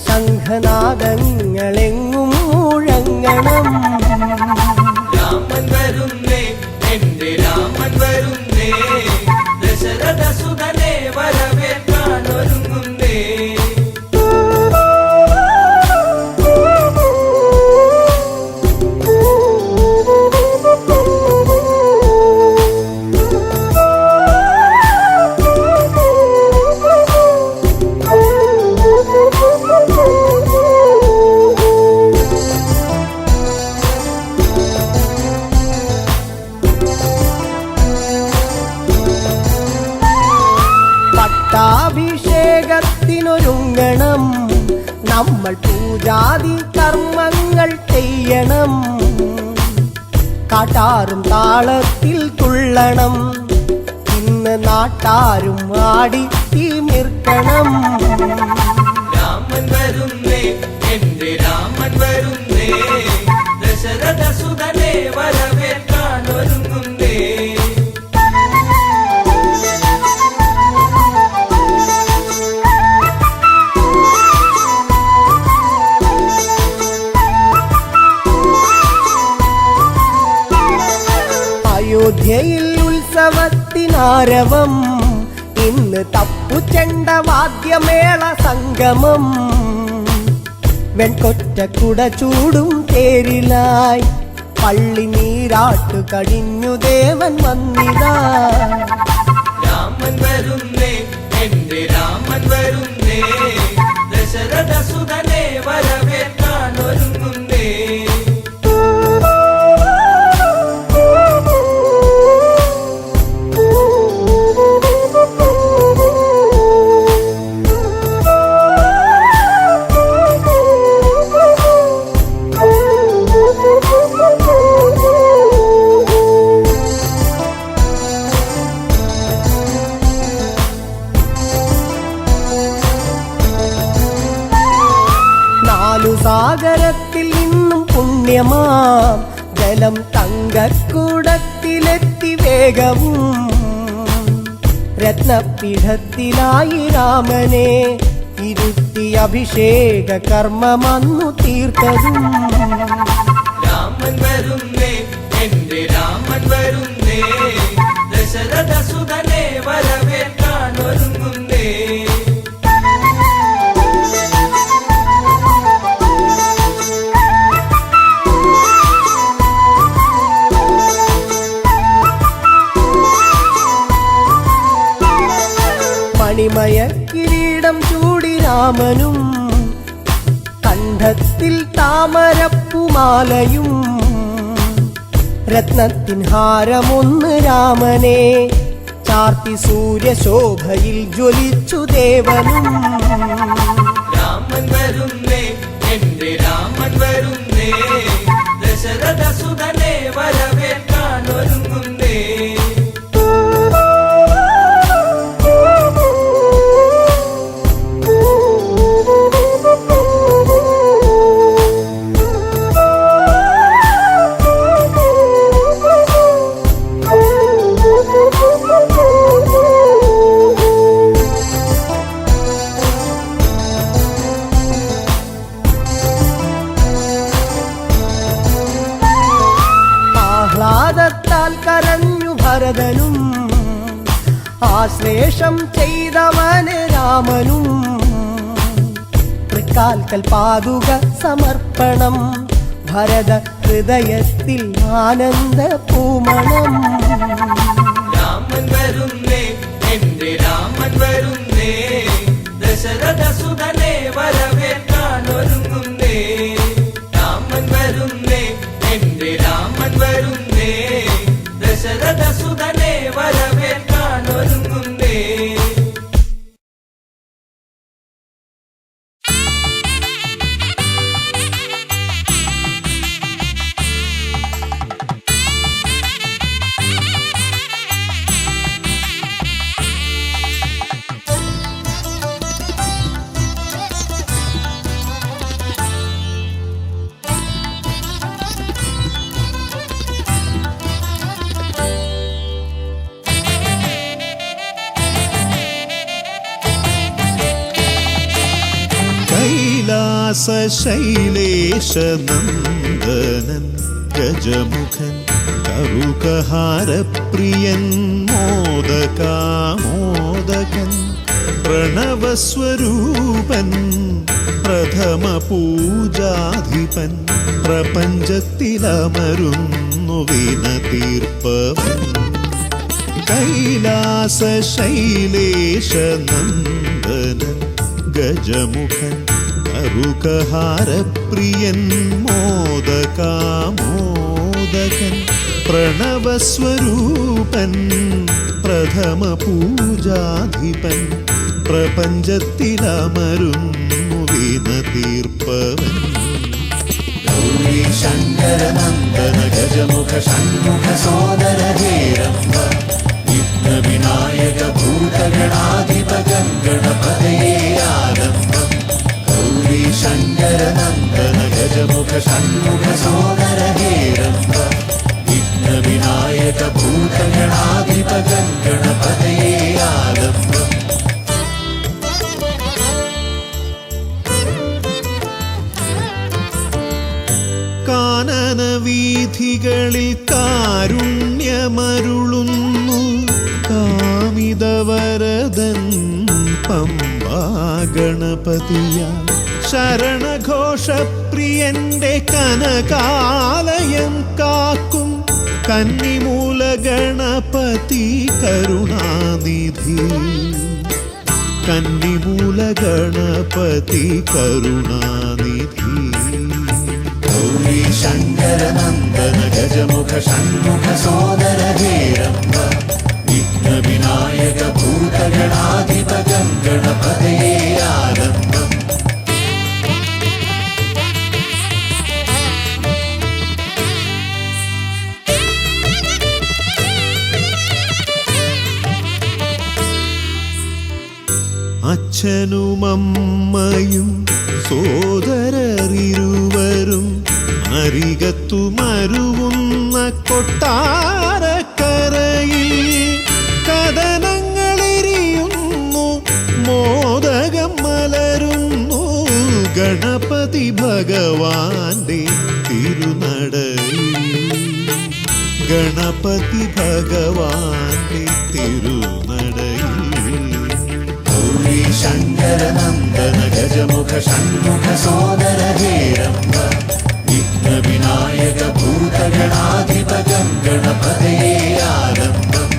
S4: ശംഖനാദങ്ങളെങ്ങും മുഴങ്ങണം.
S2: രാമൻ വരുന്നേ, എന്റെ രാമൻ വരുന്നേ, ദശരഥ സുതനെ വരവേൽക്കാൻ ഒരുങ്ങുന്നേ.
S4: പട്ടാഭിഷേകത്തിനൊരുങ്ങണം, നമ്മൾ പൂജാതി കർമ്മങ്ങൾ ചെയ്യണം, കാട്ടാറും താളത്തിൽ തുള്ളണം, ഇന്ന് നാട്ടാരും ആടി തിമിർക്കണം.
S2: രാമൻ വരുന്നേ, എന്റെ രാമൻ വരുന്നേ, ദശരഥ സുതനെ വരവേൽക്കാൻ ഒരുങ്ങുന്നേ.
S4: അയോധ്യയിൽ ഉത്സവത്തിനാരവം, ഇന്ന് തപ്പുചെണ്ട വാദ്യമേള സംഗമം, വെൺകൊറ്റക്കുട ചൂടും തേരിലായി പള്ളി നീരാട്ടു കഴിഞ്ഞു ദേവൻ വന്നിതാ.
S2: രാമൻ വരുന്നേ, എന്റെ രാമൻ വരുന്നേ, ദശരഥ സുതനെ വരവേൽക്കാൻ ഒരുങ്ങുന്നേ.
S4: സാഗരത്തിൽ നിന്നും പുണ്യമാം ജലം തങ്കക്കൂടത്തിലെത്തി വേഗവും, രത്നപീഠത്തിലായി രാമനെ ഇരുത്തി അഭിഷേക കർമ്മമന്നു തീർത്തതും.
S2: രാമൻ വരുന്നേ, എന്റെ രാമൻ വരുന്നേ, ദശരഥ സുതനെ വരവേൽക്കാൻ ഒരുങ്ങുന്നേ.
S4: മണിമയ കിരീടം ചൂടി രാമനും, കണ്ഠത്തിൽ താമരപ്പുമാലയും, രത്നത്തിൻ ഹാരമൊന്ന് രാമനെ ചാർത്തി സൂര്യശോഭയിൽ ജ്വലിച്ചു ദേവനും.
S2: രാമൻ വരുന്നേ, എന്റെ രാമൻ വരുന്നേ, ദശരഥ സുതനെ വരവേൽക്കാൻ ഒരുങ്ങുന്നേ.
S4: ആഹ്ലാദത്താൽ കരഞ്ഞു ഭരതനും, ആശ്ലേഷം ചെയ്തവന് രാമനും, തൃക്കാൽക്കൽ പാതുക സമർപ്പണം, ഭരത ഹൃദയത്തിൽ ആനന്ദ പൂമണം.
S2: രാമൻ വരുന്നേ, എന്റെ രാമൻ വരുന്നേ, ദശരഥ സുതനെ വരവേൽക്കാൻ ഒരുങ്ങുന്നേ. രാമൻ വരുന്നേ, എന്റെ രാമൻ വരുന്നേ, ദശരഥ സുതനെ വരവേൽക്കാൻ ഒരുങ്ങുന്നേ.
S5: കൈലാസശൈലേശനന്ദനൻ ഗജമുഖൻ കറുകഹാരപ്രിയൻ മോദകാമോദകൻ പ്രണവസ്വരൂപൻ പ്രഥമ പൂജാധിപൻ പ്രപഞ്ചത്തിലമരുന്നു വിനതീർപ്പവൻ കൈലാസശൈലേശനന്ദനൻ ഗജമുഖൻ കറുകഹാരപ്രിയൻ മോദകാമോദകൻ പ്രണവസ്വരൂപൻ പ്രഥമ പൂജാധിപൻ പ്രപഞ്ചത്തിലമരുന്നു വിനതീർപ്പവൻ
S2: ഗൗരി ശങ്കര നന്ദന ഗജമുഖ ഷൺമുഖ സോദര ഹേരംബ വിഘ്ന വിനായക ഭൂതഗണാധിപ ഗണപതയേ ആലംബം ഗൗരി ശങ്കര നന്ദന ഗജമുഖ ഷൺമുഖ സോദര ഹേരംബ വിഘ്ന വിനായക ഭൂതഗണാധിപ ഗണപതയേ ആലംബം
S5: കാനന വീഥികളിൽ കാരുണ്യമരുളുന്നു കാമിതവരദൻ പമ്പാ ഗണപതിയ ശരണഘോഷപ്രിയന്റെ കനകാലയം കാക്കും കന്നിമൂല ഗണപതി കരുണാനിധി കന്നിമൂല ഗണപതി കരുണാനിധി
S2: ഗൗരി ശങ്കര നന്ദന ഗജമുഖ ഷൺമുഖ സോദര ഹേരംബ വിഘ്ന വിനായക ഭൂതഗണാധിപ ഗണപതയേ ആലംബം
S5: അച്ഛനുമമ്മയും സോദരരിരുവരും അരികത്തു മരുവുന്ന കൊട്ടാരക്കരയിൽ കഥനങ്ങളെരിയുന്നു മോദകം മലരുന്നു ഗണപതി ഭഗവാന്റെ തിരുനടയിൽ ഗണപതി ഭഗവാന്റെ തിരുനടയിൽ
S2: ഗൗരി ശങ്കര നന്ദന ഗജമുഖ ഷൺമുഖ സോദര ഹേരംബ വിഘ്ന വിനായക ഭൂതഗണാധിപ ഗണപതയേ ആലംബം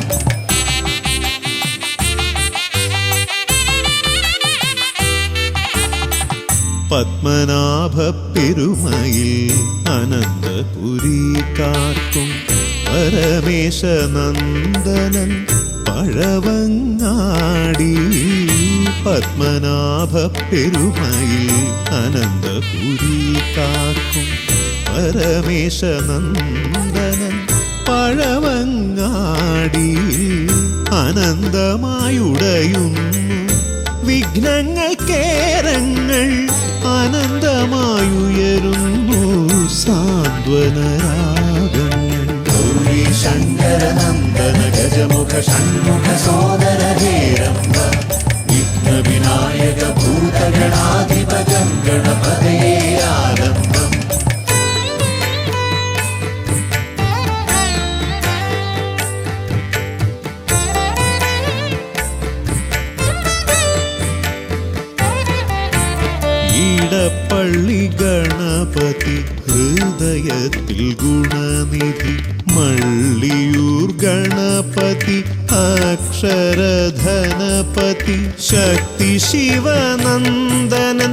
S5: പത്മനാഭ പെരുമയിൽ അനന്തപുരിക്കാർക്കും പരമേശനന്ദനൻ പഴവങ്ങാടി പത്മനാഭ പെരുമയിൽ അനന്തപുരിക്കാർക്കും പരമേശനന്ദനൻ പഴവങ്ങാടി അനന്തമായുടയുന്നു വിഘ്നങ്ങൾ കേരങ്ങൾ അനന്തമായുയരുന്നു സാന്ത്വനരാഗങ്ങൾ
S2: ഗൗരി ശങ്കര നന്ദന ഗജമുഖ ഷൺമുഖ സോദര ഹേരംബ വിഘ്ന വിനായക ഭൂതഗണാധിപ ഗണപതയേ ആലംബം
S5: ഈടപ്പള്ളി ഗണപതി ഹൃദയത്തിൽ ഗുണനിധി മള്ളിയൂർ ഗണപതി അക്ഷരധനപതി ശക്തി ശിവനന്ദനൻ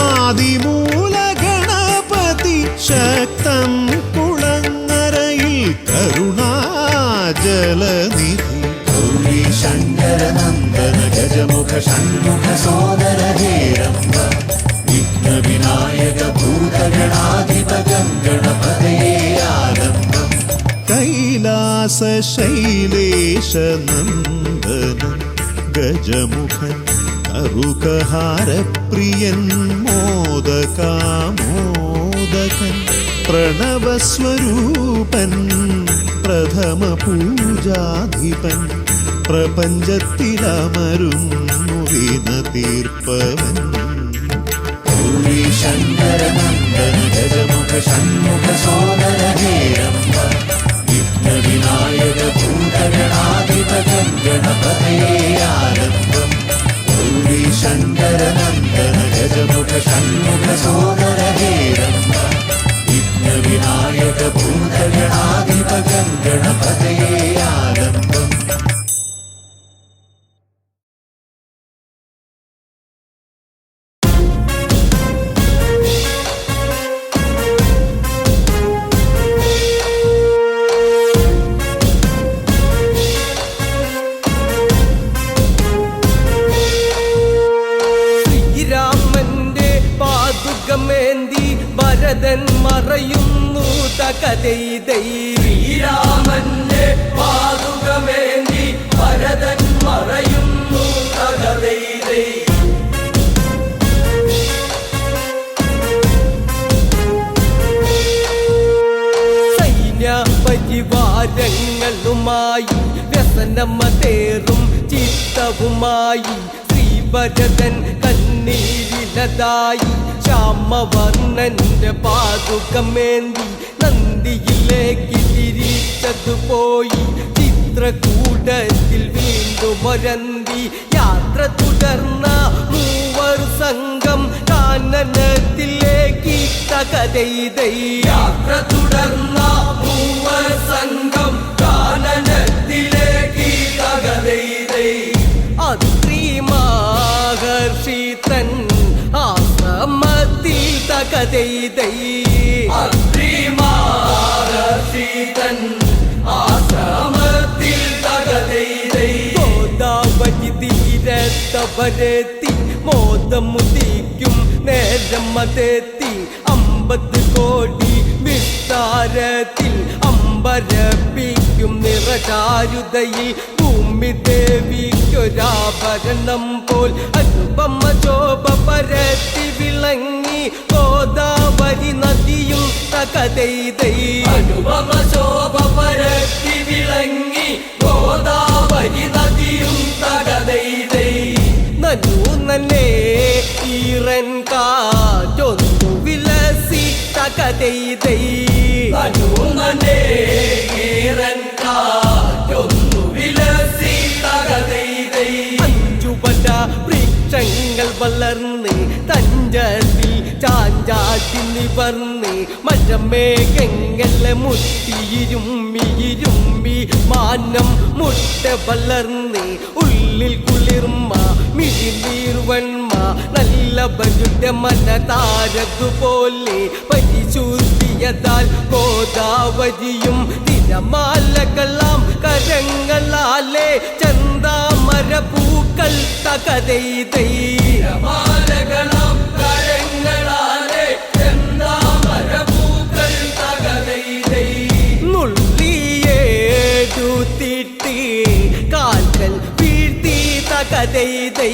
S5: ആദിമൂല ഗണപതി ശക്തം കുളങ്ങരയിൽ കരുണാജലനിധി
S2: ഗൗരി ശങ്കര നന്ദന ഗജമുഖ ഷൺമുഖ സോദര ഹേരംബ വിഘ്ന വിനായക ഭൂതഗണാധിപ ഗണപതയേ ആലംബം
S5: കൈലാസശൈലേശനന്ദനൻ ഗജമുഖൻ കറുകഹാരപ്രിയൻ മോദകാമോദകൻ പ്രണവസ്വരൂപൻ പ്രഥമ പൂജാധിപൻ പ്രപഞ്ചത്തിലമരുന്നു വിനതീർപ്പവൻ
S2: ഗൗരി ശങ്കര
S5: षण्मुख सोदर हेरम्ब विघ्न विनायक भूतगणाधिपत गणपतये आरम्भम् गौरी शङ्कर नन्दन गजमुख षण्मुख सोदर हेरम्ब विघ्न विनायक भूतगणाधिपत गणपतये आरम्भम्
S4: ഭരതൻ മറയുന്നു തകതൈതൈ
S2: ശ്രീരാമന്റെ പാതുകമേന്തി ഭരതൻ മറയുന്നു തകതൈതൈ
S4: സൈന്യ പരിവാരങ്ങളുമായി വ്യസനമതേറും ചിത്തവുമായി ശ്രീഭരതൻ കണ്ണീരിലതായി ശ്യാമവർണ്ണന്റെ പാതുകമേന്തി നന്ദിയിലേക്ക് തിരിച്ചതുപോയി ചിത്രകൂടത്തിൽ വീണ്ടും ഒരന്തി യാത്ര തുടർന്ന മൂവർ സംഘം കാനനത്തിലേക്ക് തകതൈതൈ
S2: യാത്ര തുടർന്ന മൂവർ സംഘം കാനനത്തിലേക്ക് തകതൈതൈ
S4: അത്രി മഹർഷി തൻ ആശ്രമത്തിൽ തകതൈതൈ
S2: അത്രി മഹർഷി തൻ ആശ്രമത്തിൽ തകതൈതൈ
S4: ഗോദാവരി തീരത്തവരെത്തി മോദമുദിക്കും നേരം അതെത്തി 50 കോടി വിസ്താരത്തിൽ അമ്പരപ്പിക്കും നിറചാരുതയിൽ ഭൂമി ദേവിക്കൊരാഭരണം പോൽ അനുപമ ശോഭ പരത്തി വിളങ്ങി ഗോദാവരി നദിയും തകതൈതൈ
S2: അനുപമ ശോഭ പരത്തി വിളങ്ങി ഗോദാവരി നദിയും തകതൈതൈ
S4: നനു നന്നേ ഈറൻ കാറ്റൊന്നു വിലസി തകതൈതൈ
S2: അനുനനേ ഈറൻ കാറ്റൊന്നു വിലസി തകതൈതൈ
S4: അഞ്ചുപട വൃക്ഷങ്ങൾ വളർന്ന് തഞ്ചത്തിൽ ചാഞ്ചാട്ടി നിവർന്ന് മഴമേഘങ്ങളെ മുട്ടിയിരുമ്മിയിരുമ്മി മാനം മുട്ട വളർന്ന് ഉള്ളിൽ കുളിർമ മിഴിനീർവൺമ നല്ല ബജുടെ മനതാരതുപോലെ പരിശുദ്ധിയതാൽ ഗോദാവരിയും തിരമാലകളാം കരങ്ങളാലെ ചന്താമര പൂക്കൾ തകതൈതൈ
S2: മാലകളാം കരങ്ങളാലെ ചെന്താമര പൂക്കൾ തകതൈതൈ
S4: നുള്ളിയേടുത്തിട്ട് കാൽക്കൽ വീഴ്ത്തി തകതൈതൈ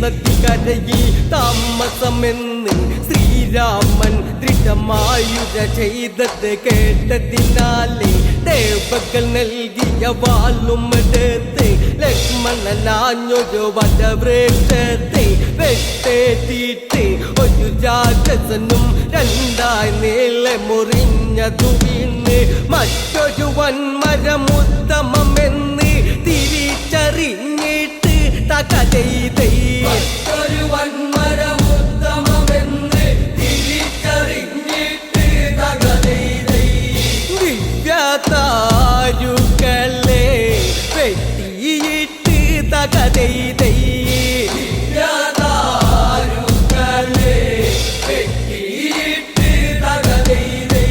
S4: നദികരയിൽ താമസമെന്ന് ശ്രീരാമൻ ദൃഢമായുര ചെയ്തത് കേട്ടതിനാലെ ദേവകൾ നൽകിയ വാളുമെടുത്ത് ലക്ഷ്മണനാഞ്ഞൊരു വടവൃക്ഷത്തെ വെട്ടേറ്റിട്ട് ഒരു രാക്ഷസനും രണ്ടായി നീളെ മുറിഞ്ഞതു വീണ് മറ്റൊരു വൻമരമുത്തമമെന്ന് തിരിച്ചറിഞ്ഞിട്ട് തകതൈതൈ
S2: മറ്റൊരു വൻമരമുത്തമമെന്ന് തിരിച്ചറിഞ്ഞിട്ട് തകതൈതൈ
S4: ദിവ്യതാരുകളെ വെട്ടിയിട്ട് തകതൈതൈ
S2: യാതാരുകളെ വെട്ടിയിട്ട് തകതൈതൈ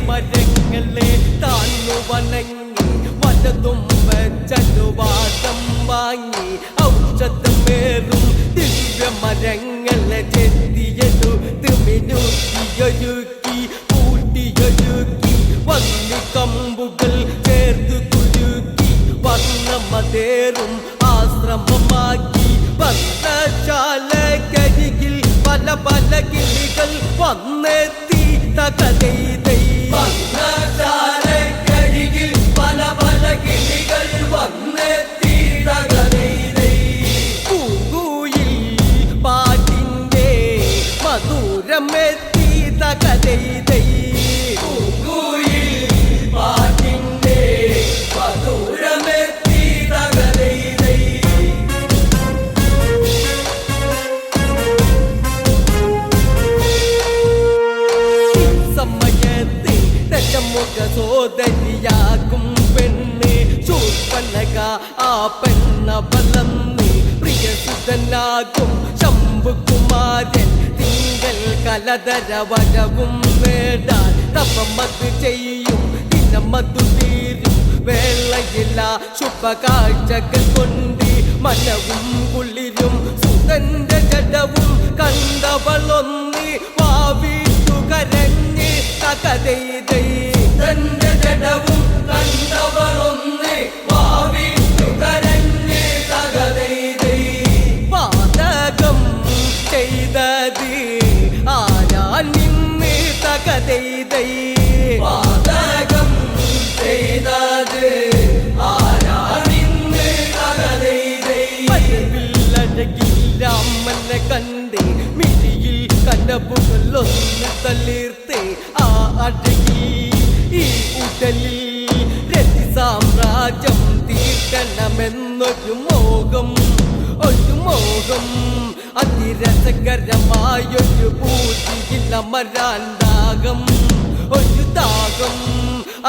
S4: മരങ്ങളെ താന്നു വണങ്ങി വലതും വെച്ചനുവാദം വാങ്ങി ഔഷധമേറും ദിവ്യമരങ്ങളെ ചെത്തിയെടുത്ത് മിനുക്കിയൊരുക്കി കൂട്ടിയൊരുക്കി വന്നി കമ്പുകൾ ചേർത്ത് കുരുക്കി വർണ്ണമതേറും ആശ്രമമാക്കി വർണ്ണശാലക്കരികിൽ പല പല കിളികൾ വന്നെത്തി തകതൈതൈ
S2: വർണ്ണശാലക്കരികിൽ പല പല കിളികൾ വന്നെത്തി തകതൈതൈ
S7: സോദരിയാകും പെണ്ണ് ശൂർപ്പണക ആ പെണ്ണവളന്ന് പ്രിയസുതനാകും ശംഭുകുമാരൻ തിങ്കൾ കലധര വരവും നേടാൻ തപമത് ചെയ്യും ദിനമതു തീരും വേളയില്ല ശുഭകാഴ്ചകൾ കൊണ്ട് മനവും കുളിരും സുതന്റെ ജഡവും കണ്ടവളൊന്ന് വാവിട്ടു കരഞ്ഞ് തകതൈതൈ തന്റെ ജഡവും കണ്ടവളൊന്ന് വാവിട്ടു കരഞ്ഞ് തകതൈതൈ പാതകം ചെയ്തത് ആരാ നിന്ന് തകതൈതൈ പാതകം ചെയ്തത് ആരാ നിന്ന് തകതൈതൈ പരവില്ലഴകിൽ രാമനെ കണ്ട് മിഴിയിൽ കനവുകളൊന്ന് തളിർത്ത് ആ അഴകിൽ ഈ ഉടലിൽ രതി സാമ്രാജ്യം തീർക്കണമെന്നൊരു മോഹം അതിരസകരമായൊരു പൂതിയിൽ അമരാൻ ദാഹം ഒരു ദാഹം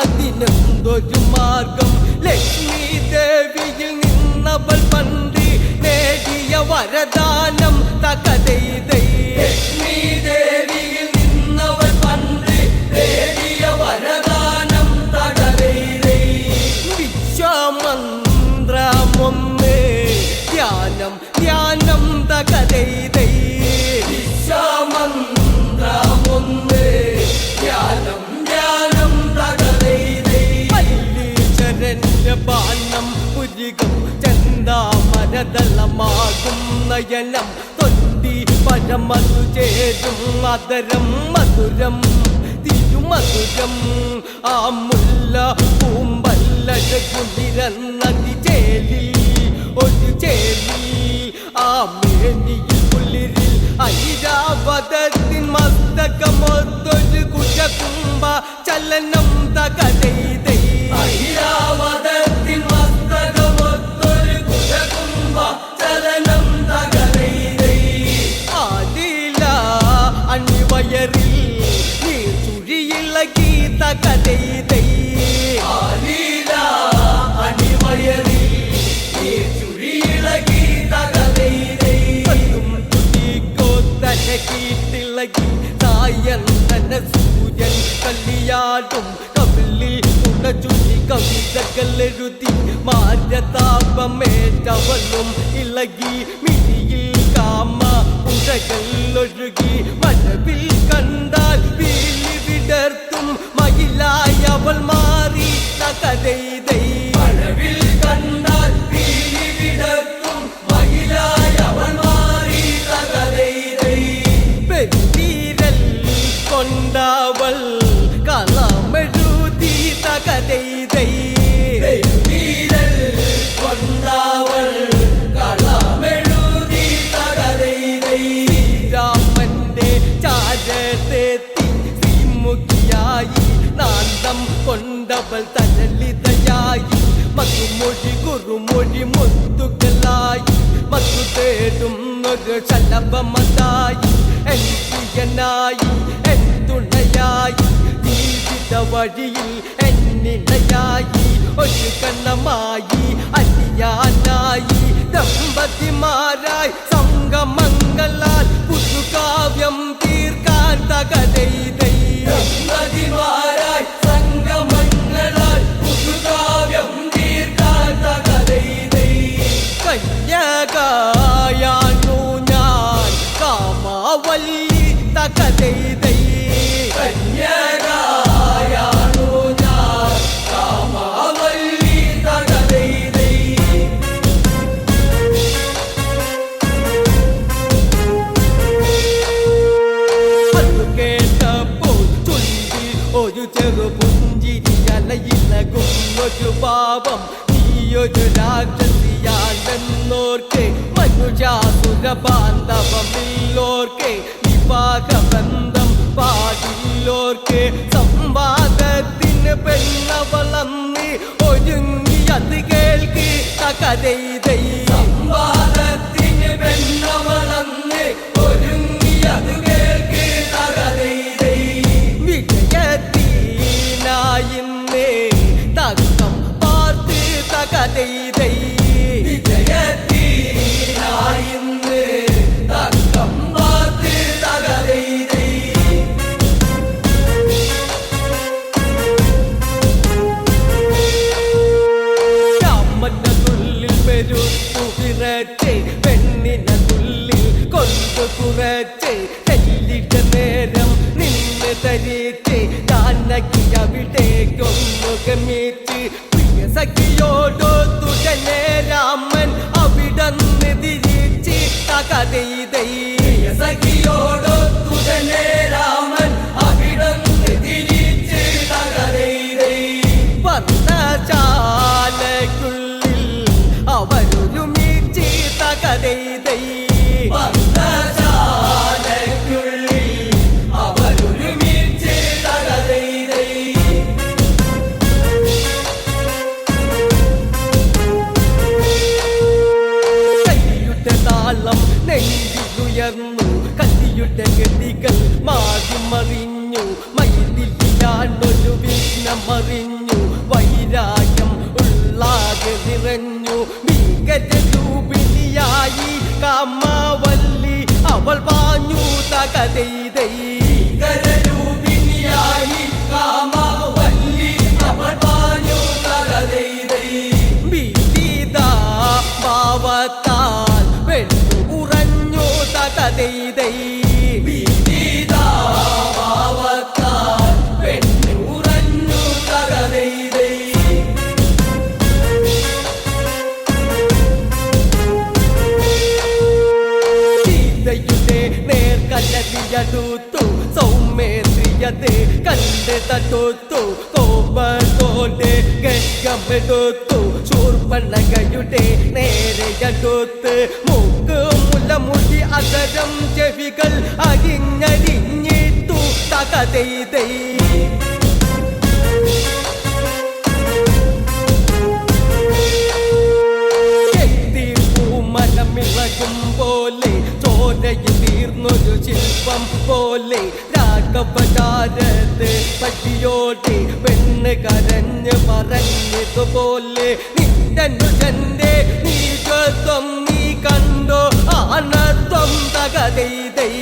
S7: അതിനെന്തൊരു മാർഗം ലക്ഷ്മി ദേവിയിൽ നിന്നവൾ പണ്ട് നേടിയ വരദാനം തകതൈതൈ ലക്ഷ്മി ദേവിയിൽ നിന്നവൾ പണ്ട് നേടിയ വരദാനം തകതൈതൈ വിശ്വമന്ത്രമൊന്ന് ധ്യാനം ധ്യാനം തകതൈതൈ വിശ്വമന്ത്രമൊന്ന് ധ്യാനം ധ്യാനം തകതൈതൈ പല്ലീശ്വരന്റെ ബാണം പുരികം ചന്ദാമരതളമാകും നയനം തൊണ്ടി പരമതു ചേരും മധുരം മധുരം തിരുമധുരം ആ മുല്ല പൂമ്പല്ലഴകുളിരന്നതി ചേലിൽ ഒരു ചേലിൽ ആ മേനിയിൽ കുളിരിൽ ഐരാവതത്തിൻ മസ്തകമൊത്തൊരു കുശകുംഭ ചലനം തകതൈതൈ ഐരാവതത്തിൻ മസ്തകമൊത്തൊരു കുശകുംഭ ചലനം തകതൈതൈ ആദില അണിവയറിൽ നീർ ചുഴിയിളകി തകതൈതൈ ആദില അണിവയറിൽ ിളകി തായന്തന സൂര്യൻ കല്ലിയാടും കവിളിൽ ഉണചുഴി കവിതകളെഴുതി മാരതാപമേറ്റവളും ഇളകി മിഴിയിൽ കാമ പുഴകൾ ഒഴുകി മഴവിൽ കണ്ടാൽ വീലി വിടർത്തും മയിലായവൾ മാറി തകതൈതൈ മഴവിൽ കണ്ടാൽ വീലി വിടർത്തും മയിലായവൾ മാറി തകതൈതൈ പെരുവീരൽ കൊണ്ടവൾ കളമെഴുതി തകതൈതൈ പെരുവീരൽ കൊണ്ടവൾ കളമെഴുതി തകതൈതൈ രാമന്റെ ചാരത്തെത്തി ശ്രീമുഖിയായി നാന്തം കൊണ്ടവൾ തരളിതയായി മധുമൊഴി കുറുമൊഴി മുത്തുകളായി മധു തേടുന്നൊരു ശലഭമതായി എൻ പ്രിയനായി എൻ തുണയായി ജീവിത വഴിയിൽ എന്നിണയായി ഒരു കണ്ണമായി അലിയാനായി ദമ്പതിമാരായി സംഗമങ്ങളാൽ പുതുകാവ്യം തീർക്കാൻ തകതൈതൈ ദമ്പതിമാരായി സംഗമങ്ങളാൽ പുതുകാവ്യം തീർക്കാൻ തകതൈതൈ കന്യകയാണു ഞാൻ കാമാവല്ലി തകതൈതൈ കന്യകയാണു ഞാൻ കാമാവല്ലി തകതൈതൈ അത് കേട്ടപ്പോൾ ചുണ്ടിൽ ഒരു ചെറുപുഞ്ചിരി അലയിലകും ഒരു പാപം നീയൊരു രാക്ഷസിയാണെന്നോർക്കെ മനുഷ്യാസുര ബാന്ധവമില്ലോർക്കെ വിവാഹബന്ധം പാടില്ലോർക്കെ സംവാദത്തിന് പെണ്ണവളന്ന് ഒരുങ്ങിയത് കേൾക്കി തകതൈതൈ സംവാദത്തിന് പെണ്ണവളന്ന് ഒരുങ്ങിയത് കേൾക്കി തകതൈതൈ വിജയത്തിനായിന്ന് രാമനെ തക്കം പാർത്ത് തകതൈതൈ വിജയത്തിനായിന്ന് തക്കം പാർത്ത് തകതൈതൈ രാമന്റെ തുള്ളിൽ പെരുത്തു വിറച്ചേ പെണ്ണിനെ തുള്ളിൽ കൊണ്ടു കുറച്ചേ ചെല്ലിട്ട നേരം നിന്ന് തരിച്ചേ ജാനകി അവിടേക്കൊന്നു ഗമിച്ച് പ്രിയ സഖിയോടൊത്തു തന്നെ രാമൻ അവിടന്ന് തിരിച്ച് തകതൈതൈ പ്രിയ സഖിയോടൊത്തു തന്നെ രാമൻ അവിടന്ന് തിരിച്ച് തകതൈതൈ പർണശാലയ്ക്കുള്ളിൽ അവരൊരുമിച്ച് തകതൈതൈ പർണശാലയ്ക്കുള്ളിൽ അവരൊരുമിച്ച് തകതൈതൈ കൈയുടെ താളം നെഞ്ചിലുയർന്നു കത്തിയുടെ ഗതികൾ മാറി മറിഞ്ഞു മൈതിലാണ്ടൊരു വിഘ്നമറിഞ്ഞു വൈരാഗ്യം ഉള്ളാകെ നിറഞ്ഞു ഭീകരരൂപിണിയായി കാമാവല്ലി അവൾ പാഞ്ഞു തകതൈതൈ ഭീകരരൂപിണിയായി കാമാവല്ലി അവൾ പാഞ്ഞു തകതൈതൈ ഭീതിതാ ഭാവത്താൽ പെണ്ണു ഉറഞ്ഞു തകതൈതൈ ഭീതിതാ ഭാവത്താൽ പെണ്ണു ഉറഞ്ഞു തകതൈതൈ സീതയുടെ നേർക്കല്ലടിയടുത്തു സൗമ്യേന്ദ്രിയത്തെ കണ്ട് തടുത്തു കോപത്തോടെ ഗംഗമെടുത്തു ശൂർപ്പണകയുടെ നേരെയടുത്ത് മൂക്ക് മുലമുടി അധരം ചെവികൾ അരിഞ്ഞരിഞ്ഞിട്ടു തകതൈതൈ പൂമലമിളകും പോലെ ചോരയിൽ തീർന്നൊരു ശില്പം പോലെ രാഘവചാരത്ത് പട്ടിയോടെ പെണ്ണ് കരഞ്ഞ് പറഞ്ഞതുപോലെ നിന്റെ നീചത്വം നീ കണ്ടോ ആണത്വം തകതൈതൈ